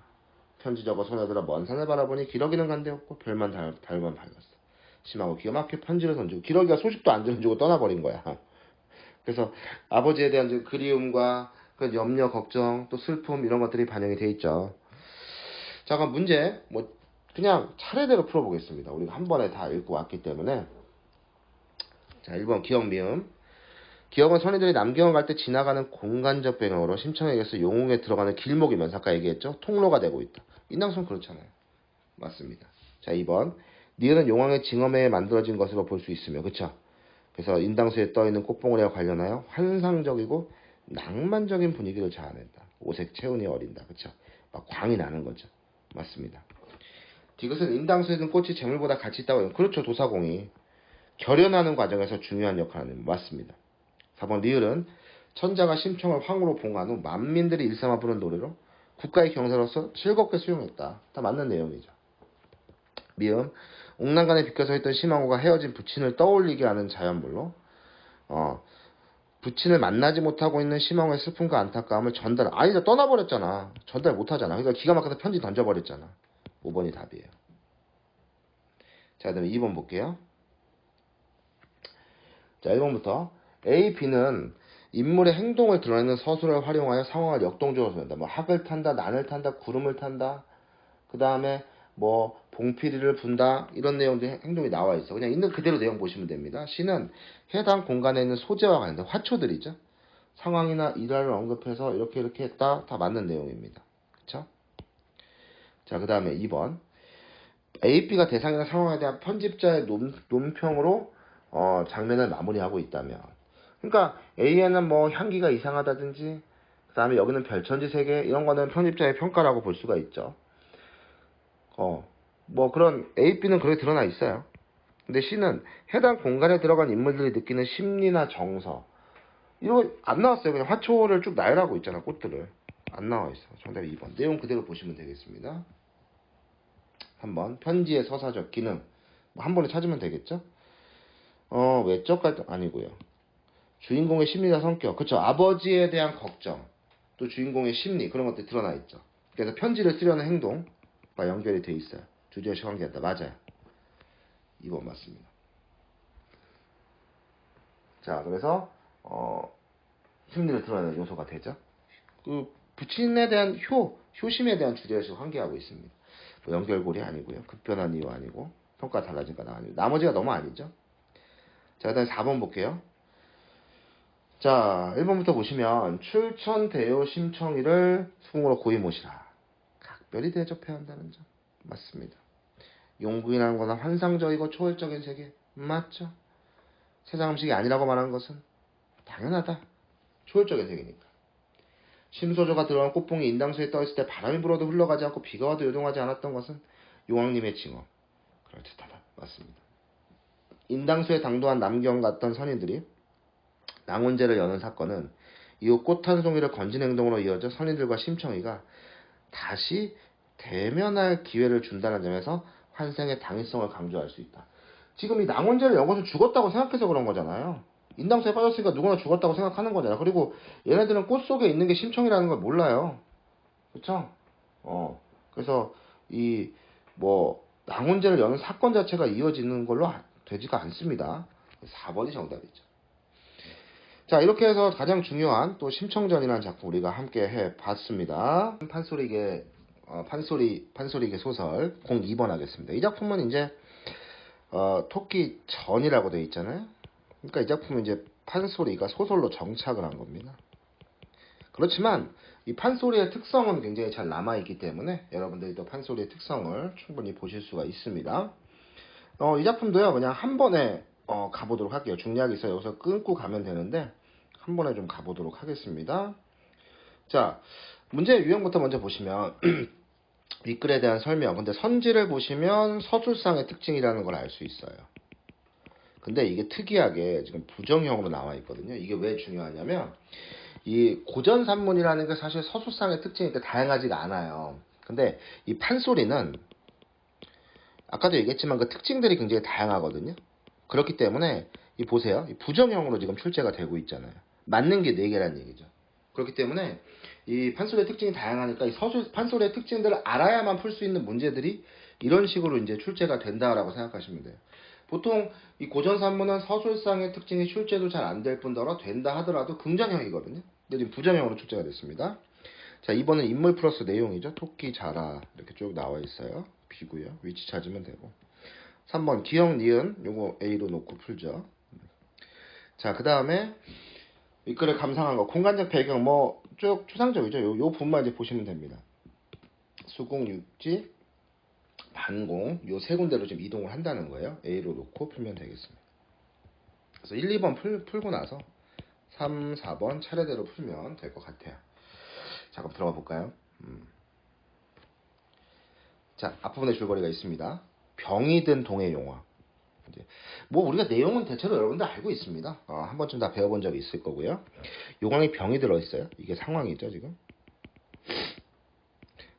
편지 적어 손에 들어 먼 산을 바라보니 기러기는 간데없고 별만 달만 밝았어. 심하고 기가 막혀 편지를 던지고 기러기가 소식도 안 들어주고 떠나버린 거야. 그래서 아버지에 대한 그리움과 그 염려, 걱정, 또 슬픔 이런 것들이 반영이 돼 있죠. 자, 그럼 문제 그냥 차례대로 풀어보겠습니다. 우리가 한 번에 다 읽고 왔기 때문에. 자, 1번 기역 미음. 기역은 선인들이 남경을 갈 때 지나가는 공간적 배경으로 심청에게서 용궁에 들어가는 길목이면서 아까 얘기했죠. 통로가 되고 있다. 인당수는 그렇잖아요. 맞습니다. 자, 2번 니은은 용왕의 징험에 만들어진 것으로 볼 수 있으며 그쵸? 그래서 인당수에 떠있는 꽃봉오리와 관련하여 환상적이고 낭만적인 분위기를 자아낸다. 오색 체운이 어린다. 그쵸? 막 광이 나는 거죠. 맞습니다. 디귿은 인당수에 든 꽃이 재물보다 가치 있다고. 그렇죠. 도사공이 결연하는 과정에서 중요한 역할을 합니다. 맞습니다. 4번 리을은 천자가 심청을 황후로 봉한 후 만민들이 일삼아 부른 노래로 국가의 경사로서 즐겁게 수용했다. 다 맞는 내용이죠. 미음 옥난간에 비껴서 있던 심황후가 헤어진 부친을 떠올리게 하는 자연물로 부친을 만나지 못하고 있는 심형의 슬픔과 안타까움을 아니다, 떠나버렸잖아. 전달 못하잖아. 그러니까 기가 막혀서 편지 던져버렸잖아. 5번이 답이에요. 자, 그다음에 2번 볼게요. 자, 1번부터 A, B는 인물의 행동을 드러내는 서술을 활용하여 상황을 역동적으로 표현한다. 뭐 학을 탄다, 난을 탄다, 구름을 탄다. 그 다음에 뭐 봉피리를 분다, 이런 내용들이 행동이 나와 있어. 그냥 있는 그대로 내용 보시면 됩니다. C는 해당 공간에 있는 소재와 관련된 화초들이죠. 상황이나 일화를 언급해서 이렇게 했다. 다 맞는 내용입니다. 그쵸? 자, 그 다음에 2번. A, B가 대상이나 상황에 대한 편집자의 논평으로 장면을 마무리하고 있다면, 그러니까 A에는 뭐 향기가 이상하다든지, 그 다음에 여기는 별천지 세계, 이런 거는 편집자의 평가라고 볼 수가 있죠. 뭐 그런 A, B는 그렇게 드러나 있어요. 근데 C는 해당 공간에 들어간 인물들이 느끼는 심리나 정서, 이거 안 나왔어요. 그냥 화초를 쭉 나열하고 있잖아, 꽃들을. 안 나와 있어. 정답이 2번. 내용 그대로 보시면 되겠습니다. 3번. 편지의 서사적 기능. 한 번에 찾으면 되겠죠? 외적 갈등 아니고요. 주인공의 심리나 성격. 그쵸. 아버지에 대한 걱정. 또 주인공의 심리. 그런 것들이 드러나 있죠. 그래서 편지를 쓰려는 행동과 연결이 돼 있어요. 주제의식 관계한다. 맞아요. 2번 맞습니다. 자, 그래서 심리를 드러내는 요소가 되죠. 그 부친에 대한 효심에 대한 주제의식을 환기하고 있습니다. 뭐 연결고리 아니고요. 급변한 이유 아니고, 평가 달라진 거 아니고, 나머지가 너무 아니죠. 자, 그 다음에 4번 볼게요. 자, 1번부터 보시면 출천대요 심청이를 수궁으로 고이 모시라. 각별히 대접해야 한다는 점. 맞습니다. 용구인한 거나 환상적이고 초월적인 세계. 맞죠? 세상 음식이 아니라고 말하는 것은 당연하다. 초월적인 세계니까. 심소조가 들어간 꽃봉이 인당수에 떠있을 때 바람이 불어도 흘러가지 않고 비가 와도 요동하지 않았던 것은 용왕님의 징후. 그럴듯하다. 맞습니다. 인당수에 당도한 남경 같던 선인들이 낭원제를 여는 사건은 이후 꽃 한 송이를 건진 행동으로 이어져 선인들과 심청이가 다시 대면할 기회를 준다는 점에서 환생의 당위성을 강조할 수 있다. 지금 이 낭원제를 여고서 죽었다고 생각해서 그런 거잖아요. 인당수에 빠졌으니까 누구나 죽었다고 생각하는 거잖아. 그리고 얘네들은 꽃 속에 있는 게 심청이라는 걸 몰라요. 그쵸? 그래서 낭원제를 여는 사건 자체가 이어지는 걸로 되지가 않습니다. 4번이 정답이죠. 자, 이렇게 해서 가장 중요한 또 심청전이라는 작품 우리가 함께 해봤습니다. 판소리개 소설 02번 하겠습니다. 이 작품은 이제 토끼 전이라고 되어 있잖아요. 그러니까 이 작품은 이제 판소리가 소설로 정착을 한 겁니다. 그렇지만 이 판소리의 특성은 굉장히 잘 남아있기 때문에 여러분들이 또 판소리의 특성을 충분히 보실 수가 있습니다. 이 작품도요, 그냥 한 번에 가보도록 할게요. 중요하게 있어요. 여기서 끊고 가면 되는데 한 번에 좀 가보도록 하겠습니다. 자, 문제의 유형부터 먼저 보시면 윗글에 대한 설명. 근데 선지를 보시면 서술상의 특징이라는 걸 알 수 있어요. 근데 이게 특이하게 지금 부정형으로 나와 있거든요. 이게 왜 중요하냐면 이 고전산문이라는 게 사실 서술상의 특징이 그렇게 다양하지가 않아요. 근데 이 판소리는 아까도 얘기했지만 그 특징들이 굉장히 다양하거든요. 그렇기 때문에 보세요. 이 부정형으로 지금 출제가 되고 있잖아요. 맞는 게 4개라는 얘기죠. 그렇기 때문에 이 판소리의 특징이 다양하니까 이 판소리의 특징들을 알아야만 풀 수 있는 문제들이 이런 식으로 이제 출제가 된다라고 생각하시면 돼요. 보통 이 고전산문은 서술상의 특징이 출제도 잘 안 될 뿐더러 된다 하더라도 긍정형이거든요. 근데 지금 부정형으로 출제가 됐습니다. 자, 2번은 인물 플러스 내용이죠. 토끼 자라 이렇게 쭉 나와 있어요. B고요. 위치 찾으면 되고. 3번 기억 니은 요거 A로 놓고 풀죠. 자, 그 다음에 윗글을 감상한 거 공간적 배경 뭐 쭉 추상적이죠. 요 부분만 이제 보시면 됩니다. 수공, 육지, 반공 요 세 군데로 지금 이동을 한다는 거예요. A로 놓고 풀면 되겠습니다. 그래서 1, 2번 풀고 나서 3, 4번 차례대로 풀면 될 것 같아요. 자, 그럼 들어가 볼까요? 자, 앞부분에 줄거리가 있습니다. 병이 든 동해 용화. 뭐 우리가 내용은 대체로 여러분들 알고 있습니다. 한 번쯤 다 배워본 적이 있을 거고요. 용왕이 병이 들어있어요. 이게 상황이죠, 지금.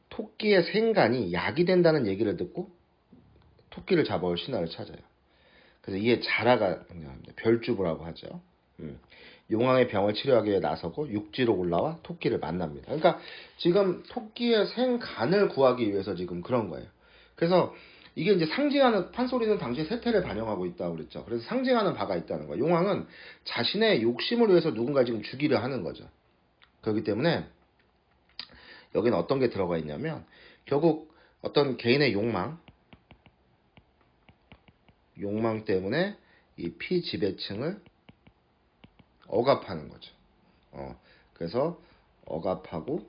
토끼의 생간이 약이 된다는 얘기를 듣고 토끼를 잡아올 신하를 찾아요. 그래서 이에 자라가 등장합니다. 별주부라고 하죠. 용왕의 병을 치료하기 위해 나서고 육지로 올라와 토끼를 만납니다. 그러니까 지금 토끼의 생간을 구하기 위해서 지금 그런 거예요. 그래서 이게 이제 상징하는, 판소리는 당시에 세태를 반영하고 있다고 그랬죠. 그래서 상징하는 바가 있다는 거예요. 용왕은 자신의 욕심을 위해서 누군가 지금 죽이려 하는 거죠. 그렇기 때문에 여기는 어떤 게 들어가 있냐면 결국 어떤 개인의 욕망 때문에 이 피지배층을 억압하는 거죠. 그래서 억압하고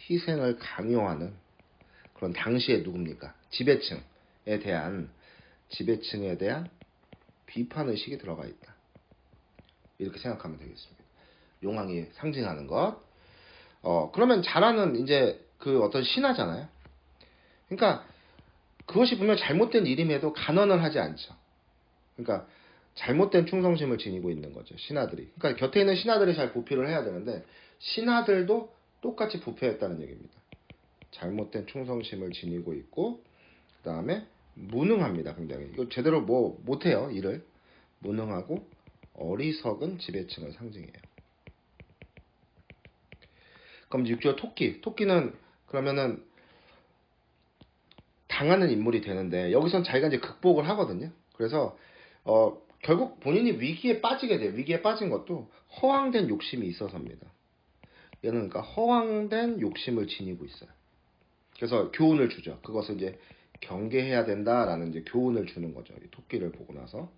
희생을 강요하는 그런 당시에 누굽니까? 지배층에 대한 비판의식이 들어가 있다. 이렇게 생각하면 되겠습니다. 용왕이 상징하는 것. 그러면 자라는 이제 그 어떤 신하잖아요. 그러니까 그것이 분명 잘못된 일임에도 간언을 하지 않죠. 그러니까 잘못된 충성심을 지니고 있는 거죠. 신하들이. 그러니까 곁에 있는 신하들이 잘 부패를 해야 되는데 신하들도 똑같이 부패했다는 얘기입니다. 잘못된 충성심을 지니고 있고 그 다음에 무능합니다. 굉장히. 이거 제대로 뭐 못해요. 일을. 무능하고 어리석은 지배층을 상징해요. 그럼 6절 토끼. 토끼는 그러면은 당하는 인물이 되는데 여기선 자기가 이제 극복을 하거든요. 그래서 결국 본인이 위기에 빠지게 돼요. 위기에 빠진 것도 허황된 욕심이 있어서입니다. 얘는 그러니까 허황된 욕심을 지니고 있어요. 그래서 교훈을 주죠. 그것을 이제 경계해야 된다라는 이제 교훈을 주는 거죠. 이 토끼를 보고 나서.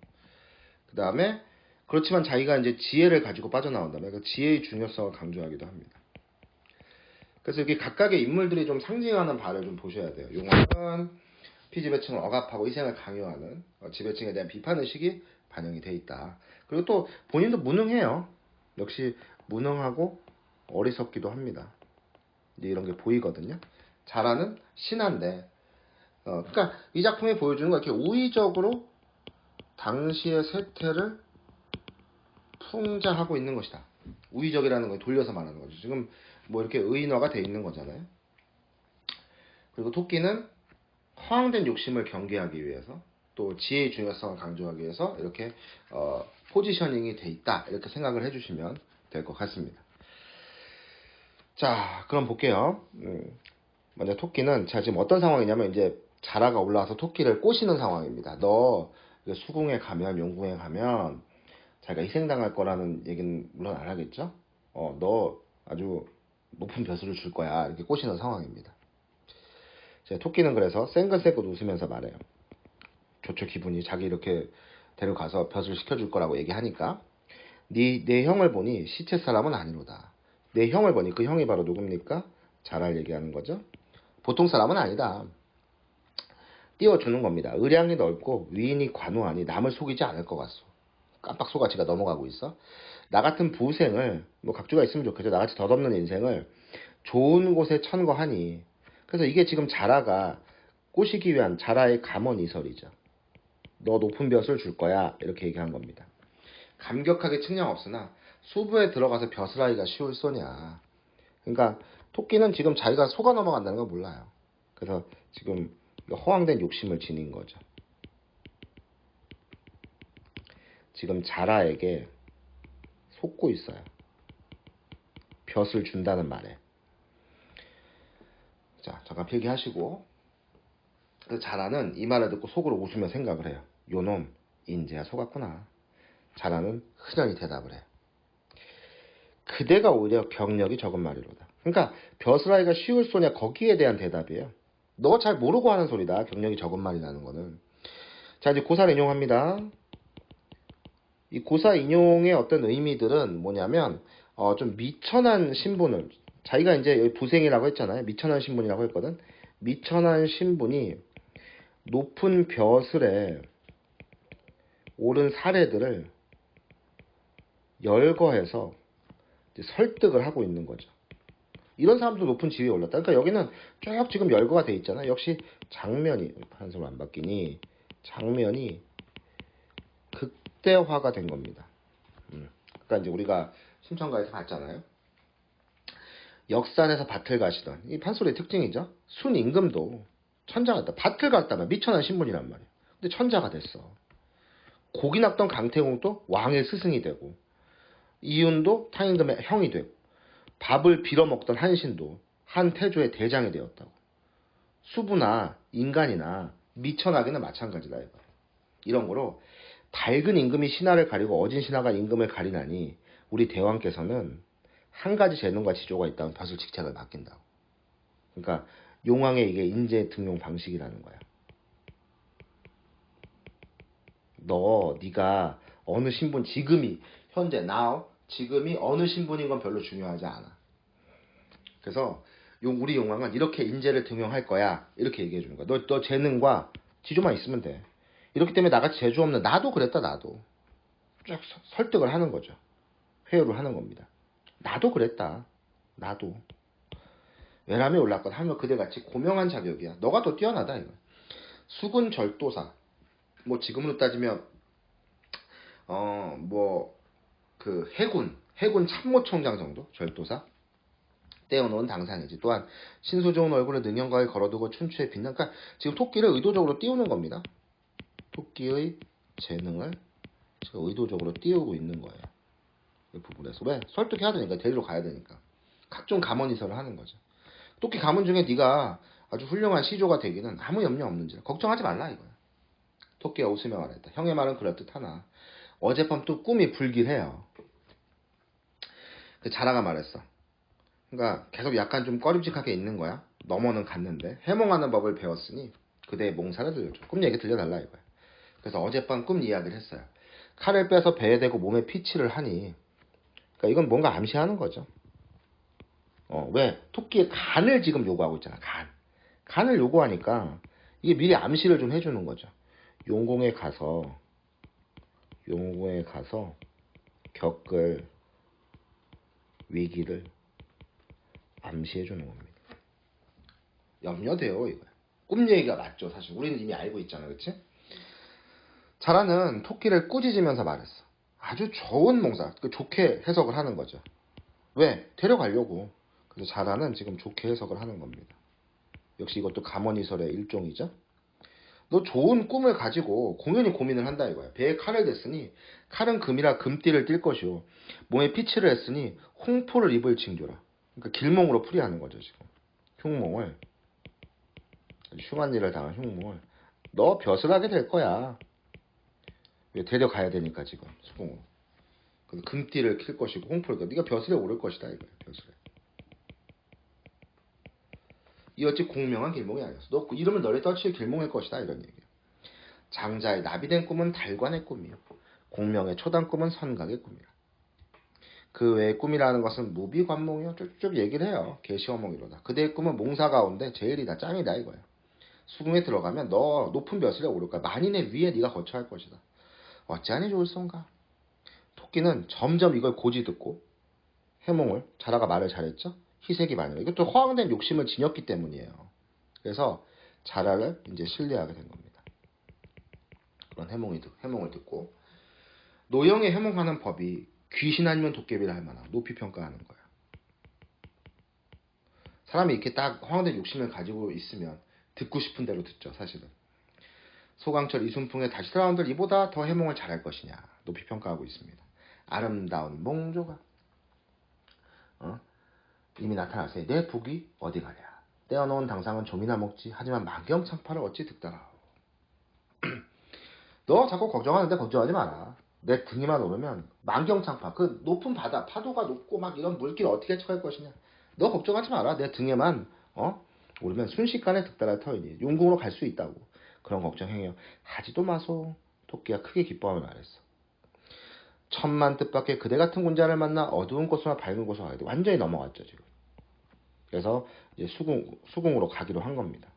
그 다음에 그렇지만 자기가 이제 지혜를 가지고 빠져나온다면 그 지혜의 중요성을 강조하기도 합니다. 그래서 여기 각각의 인물들이 좀 상징하는 바를 좀 보셔야 돼요. 용왕은 피지배층을 억압하고 희생을 강요하는 지배층에 대한 비판의식이 반영이 돼 있다. 그리고 또 본인도 무능해요. 역시 무능하고 어리석기도 합니다. 이제 이런 게 보이거든요. 잘하는 신한데 그러니까 이 작품이 보여주는 건 이렇게 우의적으로 당시의 세태를 풍자하고 있는 것이다. 우의적이라는 걸 돌려서 말하는 거죠. 지금 뭐 이렇게 의인화가 돼 있는 거잖아요. 그리고 토끼는 허황된 욕심을 경계하기 위해서 또 지혜의 중요성을 강조하기 위해서 이렇게 포지셔닝이 돼 있다. 이렇게 생각을 해주시면 될 것 같습니다. 자, 그럼 볼게요. 먼저 토끼는 자 지금 어떤 상황이냐면 이제 자라가 올라와서 토끼를 꼬시는 상황입니다. 너 수궁에 가면 용궁에 가면 자기가 희생당할 거라는 얘기는 물론 안 하겠죠. 너 아주 높은 벼슬을 줄 거야. 이렇게 꼬시는 상황입니다. 토끼는 그래서 쌩긋쌩긋 웃으면서 말해요. 좋죠, 기분이. 자기 이렇게 데려가서 벼슬 시켜줄 거라고 얘기하니까 내 형을 보니 시체 사람은 아니로다. 내 형을 보니 그 형이 바로 누굽니까? 자라를 얘기하는 거죠. 보통 사람은 아니다. 띄워주는 겁니다. 의량이 넓고 위인이 관우하니 남을 속이지 않을 것 같소. 깜빡 속아치가 넘어가고 있어. 나 같은 부생을 뭐 각주가 있으면 좋겠죠. 나같이 덧없는 인생을 좋은 곳에 천거하니. 그래서 이게 지금 자라가 꼬시기 위한 자라의 감언이설이죠. 너 높은 벼슬 줄 거야. 이렇게 얘기한 겁니다. 감격하게 측량 없으나 수부에 들어가서 벼슬하기가 쉬울 소냐. 그러니까 토끼는 지금 자기가 속아 넘어간다는 걸 몰라요. 그래서 지금 허황된 욕심을 지닌 거죠. 지금 자라에게 속고 있어요. 벼슬 준다는 말에. 자, 잠깐 필기하시고. 그래서 자라는 이 말을 듣고 속으로 웃으며 생각을 해요. 요놈, 인제야 속았구나. 자라는 흔연히 대답을 해요. 그대가 오히려 경력이 적은 말이로다. 그러니까 벼슬하기가 쉬울 소냐 거기에 대한 대답이에요. 너 잘 모르고 하는 소리다. 경력이 적은 말이라는 거는. 자, 이제 고사를 인용합니다. 이 고사 인용의 어떤 의미들은 뭐냐면 좀 미천한 신분을 자기가 이제 여기 부생이라고 했잖아요. 미천한 신분이라고 했거든. 미천한 신분이 높은 벼슬에 오른 사례들을 열거해서 이제 설득을 하고 있는 거죠. 이런 사람도 높은 지위에 올랐다. 그러니까 여기는 쭉 지금 열거가 돼 있잖아요. 역시 장면이 한숨 안 바뀌니 장면이 극대화가 된 겁니다. 그러니까 이제 우리가 심청가에서 봤잖아요. 역산에서 밭을 가시던 이 판소리의 특징이죠. 순임금도 천자가 됐다. 밭을 갔다면 미천한 신분이란 말이에요. 근데 천자가 됐어. 고기 낚던 강태공도 왕의 스승이 되고 이윤도 탕임금의 형이 되고 밥을 빌어먹던 한신도 한 태조의 대장이 되었다고. 수부나 인간이나 미천하기는 마찬가지다 이거. 이런 거로 밝은 임금이 신하를 가리고 어진 신하가 임금을 가리나니 우리 대왕께서는 한 가지 재능과 지조가 있다면 벼슬 직책을 맡긴다고. 그러니까 용왕의 이게 인재 등용 방식이라는 거야. 네가 어느 신분 지금이 현재 지금이 어느 신분인 건 별로 중요하지 않아. 그래서 우리 용왕은 이렇게 인재를 등용할 거야 이렇게 얘기해 주는 거야. 너 재능과 지조만 있으면 돼. 이렇기 때문에 나같이 재주 없는 나도 그랬다. 나도 쭉 설득을 하는 거죠. 회유를 하는 겁니다. 나도 그랬다. 나도 외람에 올랐건 하면 그대같이 고명한 자격이야. 너가 더 뛰어나다 이거. 수군 절도사 뭐 지금으로 따지면 그 해군 참모총장 정도 절도사 떼어놓은 당상이지. 또한 신수 좋은 얼굴을 능연가에 걸어두고 춘추에 빛난. 그러니까 지금 토끼를 의도적으로 띄우는 겁니다. 토끼의 재능을 지금 의도적으로 띄우고 있는 거예요. 이 부분에서 왜? 설득해야 되니까. 데리러 가야 되니까. 각종 가문이설을 하는 거죠. 토끼 가문 중에 네가 아주 훌륭한 시조가 되기는 아무 염려 없는지 걱정하지 말라 이거야. 토끼가 웃으며 말했다. 형의 말은 그럴듯하나 어젯밤 또 꿈이 불길해요. 그 자라가 말했어. 그러니까 계속 약간 좀 꺼림직하게 있는 거야. 넘어는 갔는데 해몽하는 법을 배웠으니 그대의 몽사를 들려줘. 꿈 얘기 들려달라 이거야. 그래서 어젯밤 꿈 이야기를 했어요. 칼을 빼서 배에 대고 몸에 피치를 하니 그러니까 이건 뭔가 암시하는 거죠. 왜? 토끼의 간을 지금 요구하고 있잖아. 간을 요구하니까 이게 미리 암시를 좀 해주는 거죠. 용궁에 가서 겪을 위기를 암시해주는 겁니다. 염려돼요 이거. 꿈 얘기가 맞죠. 사실 우리는 이미 알고 있잖아. 그치? 자라는 토끼를 꾸짖으면서 말했어. 아주 좋은 몽사. 좋게 해석을 하는 거죠. 왜? 데려가려고. 그래서 자라는 지금 좋게 해석을 하는 겁니다. 역시 이것도 가문이설의 일종이죠. 너 좋은 꿈을 가지고 공연히 고민을 한다 이거야. 배에 칼을 댔으니 칼은 금이라 금띠를 띌 것이오. 몸에 피치를 했으니 홍포를 입을 징조라. 그러니까 길몽으로 풀이하는 거죠 지금. 흉몽을 흉한 일을 당한 흉몽을 너 벼슬하게 될 거야. 왜? 데려가야 되니까 지금 수공으로. 금띠를 킬 것이고 홍포를 네가 벼슬에 오를 것이다 이거야. 벼슬에. 이 어찌 공명한 길몽이 아니었어. 너 이름을 널리 떨칠 길몽일 것이다 이런 얘기야. 장자의 나비된 꿈은 달관의 꿈이요. 공명의 초단 꿈은 선각의 꿈이라. 그 외의 꿈이라는 것은 무비관몽이요. 쭉쭉 얘기를 해요. 계시어몽이로다. 그대의 꿈은 몽사 가운데 제일이다. 짱이다 이거야. 수궁에 들어가면 너 높은 벼슬에 오를 거야. 만인의 위에 네가 거처할 것이다. 어찌하니 좋을선가. 토끼는 점점 이걸 고지 듣고 해몽을 자라가 말을 잘했죠. 희색이 많이. 이것도 허황된 욕심을 지녔기 때문이에요. 그래서 자라를 이제 신뢰하게 된 겁니다. 그런 해몽을 듣고 노영의 해몽하는 법이 귀신 아니면 도깨비를 할 만한 높이 평가하는 거야. 사람이 이렇게 딱 허황된 욕심을 가지고 있으면 듣고 싶은 대로 듣죠. 사실은. 소강철 이순풍의 다시 돌아온들 이보다 더 해몽을 잘할 것이냐 높이 평가하고 있습니다. 아름다운 몽조가 이미 나타나세요. 내 북이 어디 가랴. 떼어놓은 당상은 좀이나 먹지. 하지만 만경창파를 어찌 듣더라. 너 자꾸 걱정하는데 걱정하지 마라. 내 등에만 오르면 만경창파 그 높은 바다 파도가 높고 막 이런 물길 어떻게 처할 것이냐. 너 걱정하지 마라. 내 등에만 오르면 순식간에 득달할 터이니 용궁으로 갈 수 있다고. 그런 걱정해요. 하지도 마소. 토끼가 크게 기뻐하며 말했어. 천만 뜻밖의 그대 같은 군자를 만나 어두운 곳으로 밝은 곳으로 가게 돼. 완전히 넘어갔죠 지금. 그래서 이제 수궁으로 가기로 한 겁니다.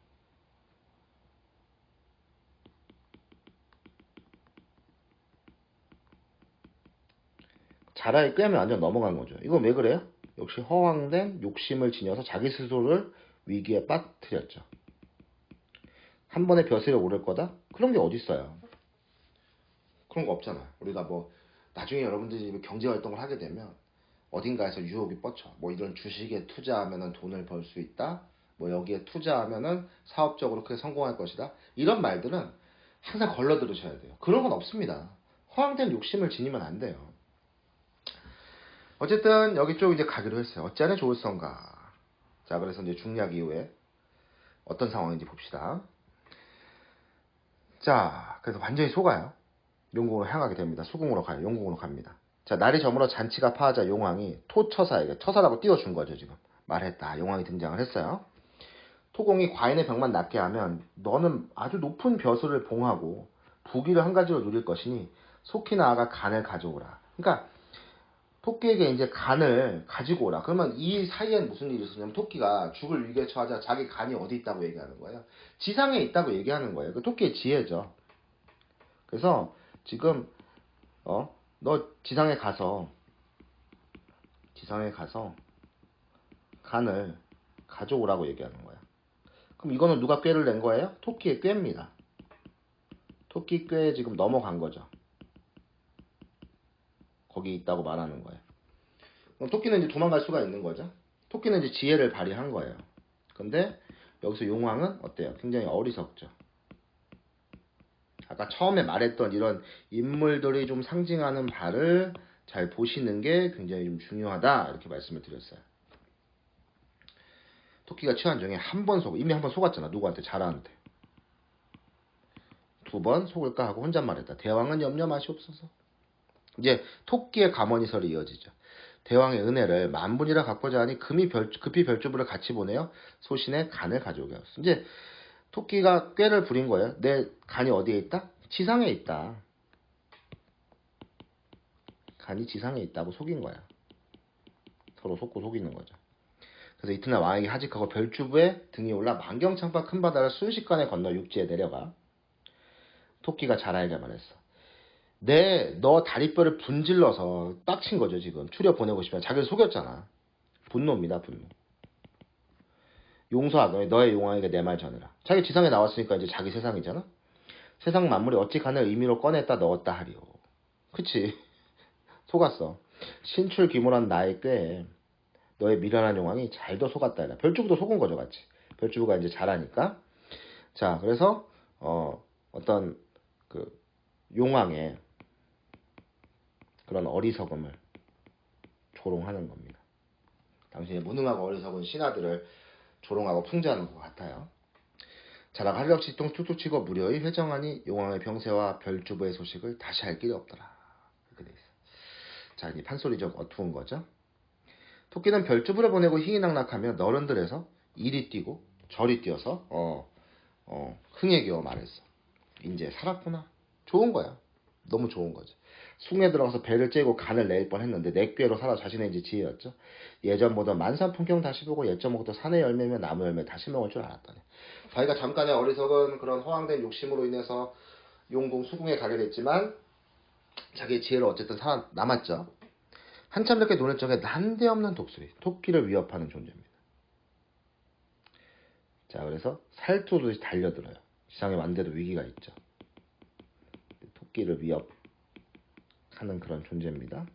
자라에 끄면 완전 넘어간 거죠. 이건 왜 그래요? 역시 허황된 욕심을 지녀서 자기 스스로를 위기에 빠뜨렸죠. 한 번에 벼슬에 오를 거다? 그런 게 어딨어요. 그런 거 없잖아요. 우리가 나중에 여러분들이 경제활동을 하게 되면 어딘가에서 유혹이 뻗쳐. 이런 주식에 투자하면 돈을 벌 수 있다. 여기에 투자하면 사업적으로 크게 성공할 것이다. 이런 말들은 항상 걸러 들으셔야 돼요. 그런 건 없습니다. 허황된 욕심을 지니면 안 돼요. 어쨌든 여기 쪽 이제 가기로 했어요. 어찌하냐 좋을성가. 자, 그래서 이제 중략 이후에 어떤 상황인지 봅시다. 자, 그래서 완전히 속아요. 용궁으로 향하게 됩니다. 수궁으로 가요. 용궁으로 갑니다. 자, 날이 저물어 잔치가 파하자 용왕이 토처사에게, 처사라고 띄워준 거죠, 지금. 말했다. 용왕이 등장을 했어요. 토공이 과인의 병만 낫게 하면 너는 아주 높은 벼슬을 봉하고 부귀를 한 가지로 누릴 것이니 속히 나아가 간을 가져오라. 그러니까 토끼에게 이제 간을 가지고 오라. 그러면 이 사이엔 무슨 일이 있었냐면 토끼가 죽을 위기에 처하자 자기 간이 어디 있다고 얘기하는 거예요. 지상에 있다고 얘기하는 거예요. 그 토끼의 지혜죠. 그래서 지금 너 지상에 가서 간을 가져오라고 얘기하는 거야. 그럼 이거는 누가 꾀를 낸 거예요? 토끼의 꾀입니다. 토끼 꾀에 지금 넘어간 거죠. 거기 있다고 말하는 거예요. 그럼 토끼는 이제 도망갈 수가 있는 거죠. 토끼는 이제 지혜를 발휘한 거예요. 근데 여기서 용왕은 어때요? 굉장히 어리석죠. 아까 처음에 말했던 이런 인물들이 좀 상징하는 바를 잘 보시는 게 굉장히 좀 중요하다 이렇게 말씀을 드렸어요. 토끼가 취한 중에 한 번 이미 한 번 속았잖아. 누구한테? 자라한테. 2번 속을까 하고 혼잣말했다. 대왕은 염려 마시옵소서. 이제 토끼의 감언이설이 이어지죠. 대왕의 은혜를 만분이라 갚고자 하니 급히 별주부를 같이 보내어 소신의 간을 가져오게 하였어. 이제 토끼가 꾀를 부린 거예요. 내 간이 어디에 있다? 지상에 있다. 간이 지상에 있다고 속인 거야. 서로 속고 속이는 거죠. 그래서 이튿날 왕에게 하직하고 별주부에 등이 올라 만경창파 큰 바다를 순식간에 건너 육지에 내려가 토끼가 자라에게 말했어. 너 다리뼈를 분질러서 빡친 거죠, 지금. 추려 보내고 싶으면. 자기를 속였잖아. 분노입니다, 분노. 용서하노니 너의 용왕에게 내 말 전해라. 자기 지상에 나왔으니까 이제 자기 세상이잖아. 세상 만물이 어찌 간을 의미로 꺼냈다 넣었다 하리오. 그치. 속았어. 신출귀몰한 나의 꾀에 너의 미련한 용왕이 잘도 속았다 해라. 별주부도 속은 거죠, 같이. 별주부가 이제 잘하니까. 자, 그래서 어떤 그 용왕의 그런 어리석음을 조롱하는 겁니다. 당신이 무능하고 어리석은 신하들을 조롱하고 풍자하는 것 같아요. 자라가 한력시통 툭툭 치고 무료히 회정하니 용왕의 병세와 별주부의 소식을 다시 할 길이 없더라. 이렇게 돼 있어. 자, 이 판소리 좀 어투운 거죠. 토끼는 별주부를 보내고 희희낙낙하며 너른들에서 이리 뛰고 저리 뛰어서 흥에 겨워 말했어. 이제 살았구나. 좋은 거야. 너무 좋은 거죠. 숭에 들어가서 배를 째고 간을 낼 뻔했는데 내 꾀로 살아 자신의 이제 지혜였죠. 예전 보던 만산 풍경 다시 보고 예전 먹던 산의 열매며 나무 열매 다시 먹을 줄 알았다네. 자기가 잠깐의 어리석은 그런 허황된 욕심으로 인해서 용궁 수궁에 가게 됐지만 자기의 지혜로 어쨌든 살아남았죠. 한참 이렇게 노는 적에 난데없는 독수리, 토끼를 위협하는 존재입니다. 자, 그래서 살투듯이 달려들어요. 지상에 완대로 위기가 있죠. 토끼를 위협하는 그런 존재입니다.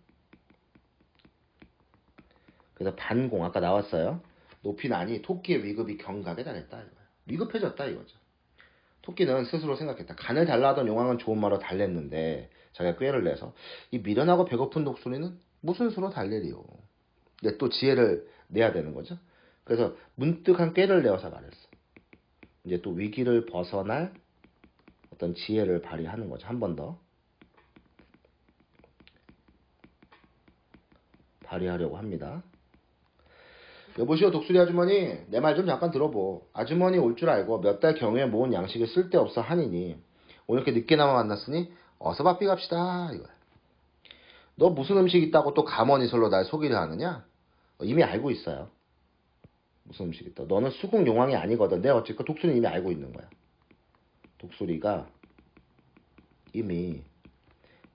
그래서 반공, 아까 나왔어요. 높이 나니 토끼의 위급이 경각에 달했다 이거예요. 위급해졌다 이거죠. 토끼는 스스로 생각했다. 간을 달라 하던 용왕은 좋은 말로 달랬는데 자기가 꾀를 내서 이 미련하고 배고픈 독수리는 무슨 수로 달래리요. 근데 또 지혜를 내야 되는 거죠. 그래서 문득 한 꾀를 내어서 말했어. 이제 또 위기를 벗어날 어떤 지혜를 발휘하는 거죠. 한 번 더 발휘하려고 합니다. 여보시오 독수리 아주머니, 내 말 좀 잠깐 들어보. 아주머니 올 줄 알고 몇 달 경유에 모은 양식을 쓸데없어 하니니 오늘 이렇게 늦게나마 만났으니 어서 바삐 갑시다 이거야. 너 무슨 음식 있다고 또 감언이설로 날 속이려 하느냐? 이미 알고 있어요. 무슨 음식 있다. 너는 수궁 용왕이 아니거든. 내가 어쨌건 독수리는 이미 알고 있는 거야. 독수리가 이미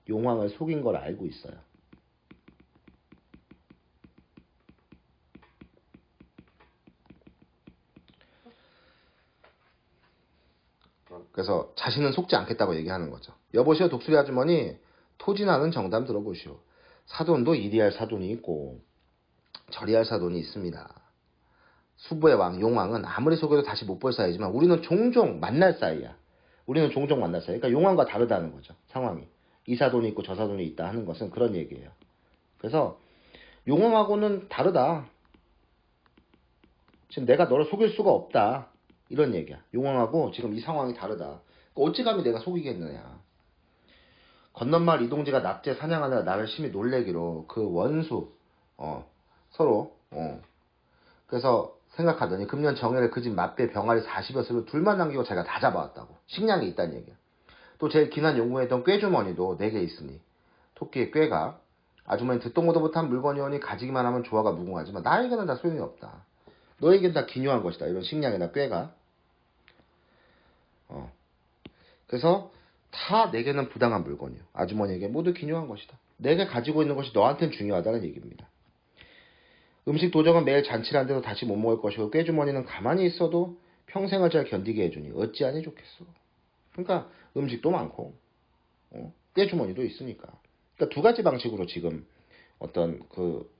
용왕을 속인 걸 알고 있어요. 그래서 자신은 속지 않겠다고 얘기하는 거죠. 여보시오 독수리 아주머니, 토진하는 정담 들어보시오. 사돈도 이리 할 사돈이 있고 저리 할 사돈이 있습니다. 수부의 왕, 용왕은 아무리 속여도 다시 못 볼 사이지만 우리는 종종 만날 사이야. 우리는 종종 만날 사이. 그러니까 용왕과 다르다는 거죠. 상황이. 이 사돈이 있고 저 사돈이 있다 하는 것은 그런 얘기예요. 그래서 용왕하고는 다르다. 지금 내가 너를 속일 수가 없다. 이런 얘기야. 용왕하고 지금 이 상황이 다르다. 어찌 감히 내가 속이겠느냐. 건넌마을 이동지가 납제 사냥하느라 나를 심히 놀래기로 그 원수 서로 그래서 생각하더니 금년 정열에 그 집 맛배 병아리 40여수를 둘만 남기고 자기가 다 잡아왔다고. 식량이 있다는 얘기야. 또 제일 기난 용궁했던 꾀주머니도 4개 있으니 토끼의 꾀가 아주머니 듣도 보도 못한 물건이오니 가지기만 하면 조화가 무궁하지만 나에게는 다 소용이 없다. 너에겐 다 기묘한 것이다. 이런 식량이나 꾀가. 그래서 다 내게는 부당한 물건이요. 아주머니에게 모두 기묘한 것이다. 내가 가지고 있는 것이 너한테는 중요하다는 얘기입니다. 음식 도정은 매일 잔치를 한데도 다시 못 먹을 것이고 꾀주머니는 가만히 있어도 평생을 잘 견디게 해주니 어찌하니 좋겠어. 그러니까 음식도 많고 꾀주머니도 있으니까. 그러니까 두 가지 방식으로 지금 어떤 그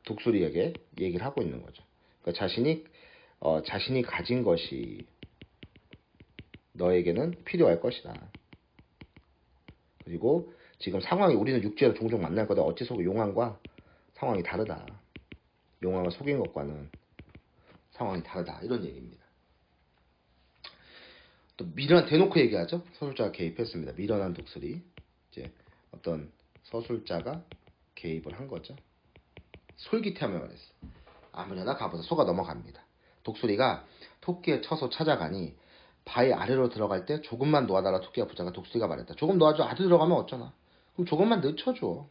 독수리에게 얘기를 하고 있는 거죠. 그러니까 자신이 가진 것이 너에게는 필요할 것이다. 그리고 지금 상황이 우리는 육지에서 종종 만날 거다. 어찌 속에 용왕과 상황이 다르다. 용왕을 속인 것과는 상황이 다르다. 이런 얘기입니다. 또 미련 대놓고 얘기하죠. 서술자가 개입했습니다. 미련한 독수리. 이제 어떤 서술자가 개입을 한 거죠. 솔깃해하며 말했어. 아무려나 가보자. 속아 넘어갑니다. 독수리가 토끼의 처소 찾아가니 바위 아래로 들어갈 때 조금만 놓아달라 토끼가 붙자가 독수리가 말했다. 조금 놓아줘. 아래 들어가면 어쩌나. 그럼 조금만 늦춰줘.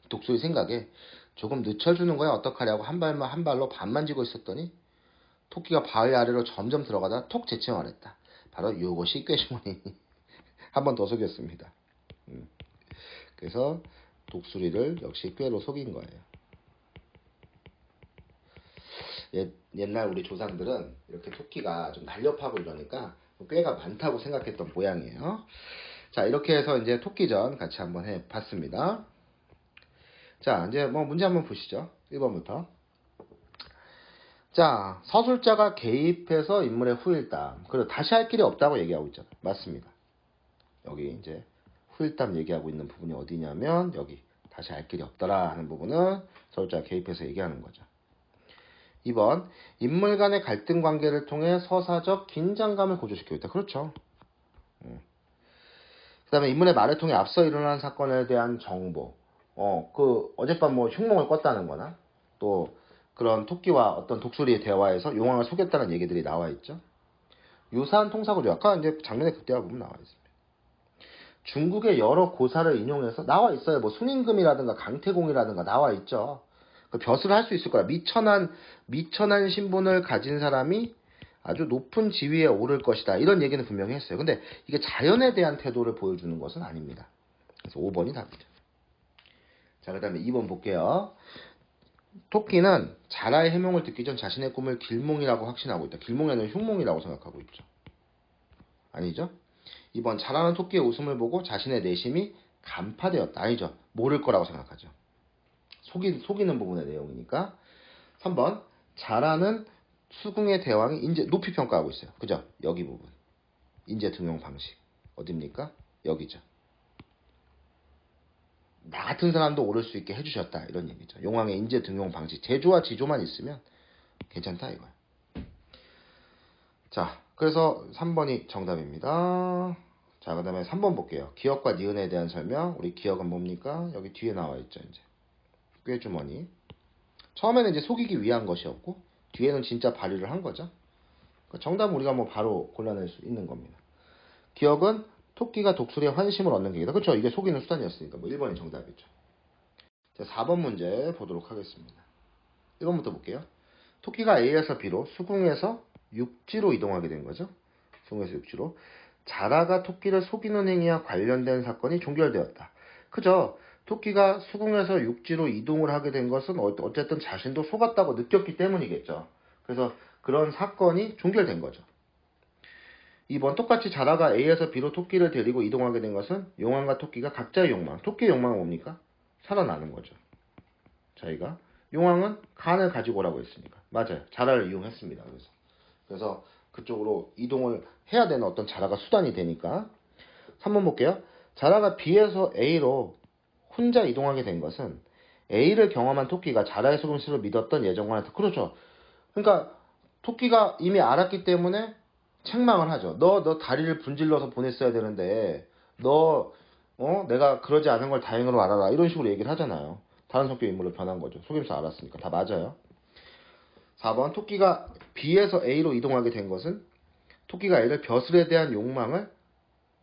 독수리 생각에 조금 늦춰주는 거야 어떡하냐고 한 발로 반만 쥐고 있었더니 토끼가 바위 아래로 점점 들어가다 톡 제치며 말했다. 바로 요것이 꾀주머니니. 한 번 더 속였습니다. 그래서 독수리를 역시 꾀로 속인 거예요. 옛날 우리 조상들은 이렇게 토끼가 좀 날렵하고 이러니까 꾀가 많다고 생각했던 모양이에요. 자, 이렇게 해서 이제 토끼전 같이 한번 해봤습니다. 자, 이제 뭐 문제 한번 보시죠. 1번부터. 자, 서술자가 개입해서 인물의 후일담. 그리고 다시 할 길이 없다고 얘기하고 있잖아요. 맞습니다. 여기 이제 후일담 얘기하고 있는 부분이 어디냐면 여기 다시 할 길이 없더라 하는 부분은 서술자가 개입해서 얘기하는 거죠. 2번, 인물 간의 갈등 관계를 통해 서사적 긴장감을 고조시키고 있다. 그렇죠. 그 다음에 인물의 말을 통해 앞서 일어난 사건에 대한 정보. 어젯밤 뭐 흉몽을 꿨다는 거나, 또 그런 토끼와 어떤 독수리의 대화에서 용왕을 속였다는 얘기들이 나와 있죠. 유사한 통사구조. 아까 이제 장면에 그때와 보면 나와 있습니다. 중국의 여러 고사를 인용해서 나와 있어요. 뭐 순임금이라든가 강태공이라든가 나와 있죠. 그 벼슬을 할 수 있을 거라. 미천한 신분을 가진 사람이 아주 높은 지위에 오를 것이다. 이런 얘기는 분명히 했어요. 근데 이게 자연에 대한 태도를 보여주는 것은 아닙니다. 그래서 5번이 답이죠. 자, 그 다음에 2번 볼게요. 토끼는 자라의 해몽을 듣기 전 자신의 꿈을 길몽이라고 확신하고 있다. 길몽에는 흉몽이라고 생각하고 있죠. 아니죠? 2번, 자라는 토끼의 웃음을 보고 자신의 내심이 간파되었다. 아니죠. 모를 거라고 생각하죠. 속이는 부분의 내용이니까. 3번, 자라는 수궁의 대왕이 인재 높이 평가하고 있어요. 그죠? 여기 부분. 인재 등용 방식. 어딥니까? 여기죠. 나 같은 사람도 오를 수 있게 해주셨다. 이런 얘기죠. 용왕의 인재 등용 방식. 제조와 지조만 있으면 괜찮다 이거야. 자, 그래서 3번이 정답입니다. 자, 그 다음에 3번 볼게요. 기억과 니은에 대한 설명. 우리 기억은 뭡니까? 여기 뒤에 나와 있죠. 이제 꾀주머니. 처음에는 이제 속이기 위한 것이었고 뒤에는 진짜 발휘를 한 거죠. 정답은 우리가 뭐 바로 골라낼 수 있는 겁니다. 기억은 토끼가 독수리의 환심을 얻는 계기다. 그렇죠? 이게 속이는 수단이었으니까 뭐 1번이 정답이죠. 자, 4번 문제 보도록 하겠습니다. 1번부터 볼게요. 토끼가 A에서 B로 수궁에서 육지로 이동하게 된 거죠. 수궁에서 육지로. 자라가 토끼를 속이는 행위와 관련된 사건이 종결되었다. 그죠? 토끼가 수궁에서 육지로 이동을 하게 된 것은 어쨌든 자신도 속았다고 느꼈기 때문이겠죠. 그래서 그런 사건이 종결된 거죠. 2번, 똑같이 자라가 A에서 B로 토끼를 데리고 이동하게 된 것은 용왕과 토끼가 각자의 욕망. 토끼의 욕망은 뭡니까? 살아나는 거죠. 자기가. 용왕은 간을 가지고 오라고 했으니까. 맞아요. 자라를 이용했습니다. 그래서 그쪽으로 이동을 해야 되는 어떤 자라가 수단이 되니까. 3번 볼게요. 자라가 B에서 A로 혼자 이동하게 된 것은 A를 경험한 토끼가 자라의 속임수를 믿었던 예정관한테 그렇죠. 그러니까 토끼가 이미 알았기 때문에 책망을 하죠. 너 다리를 분질러서 보냈어야 되는데 내가 그러지 않은 걸 다행으로 알아라. 이런 식으로 얘기를 하잖아요. 다른 성격 인물로 변한 거죠. 속임수 알았으니까. 다 맞아요. 4번 토끼가 B에서 A로 이동하게 된 것은 토끼가 A를 벼슬에 대한 욕망을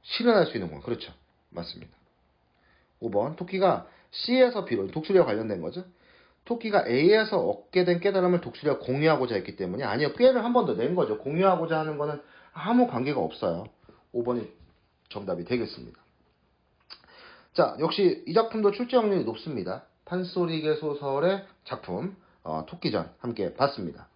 실현할 수 있는 건 그렇죠. 맞습니다. 5번 토끼가 C에서 B로 독수리와 관련된 거죠. 토끼가 A에서 얻게 된 깨달음을 독수리와 공유하고자 했기 때문에 아니요. 꾀를 한 번 더 낸 거죠. 공유하고자 하는 거는 아무 관계가 없어요. 5번이 정답이 되겠습니다. 자, 역시 이 작품도 출제 확률이 높습니다. 판소리개 소설의 작품 토끼전 함께 봤습니다.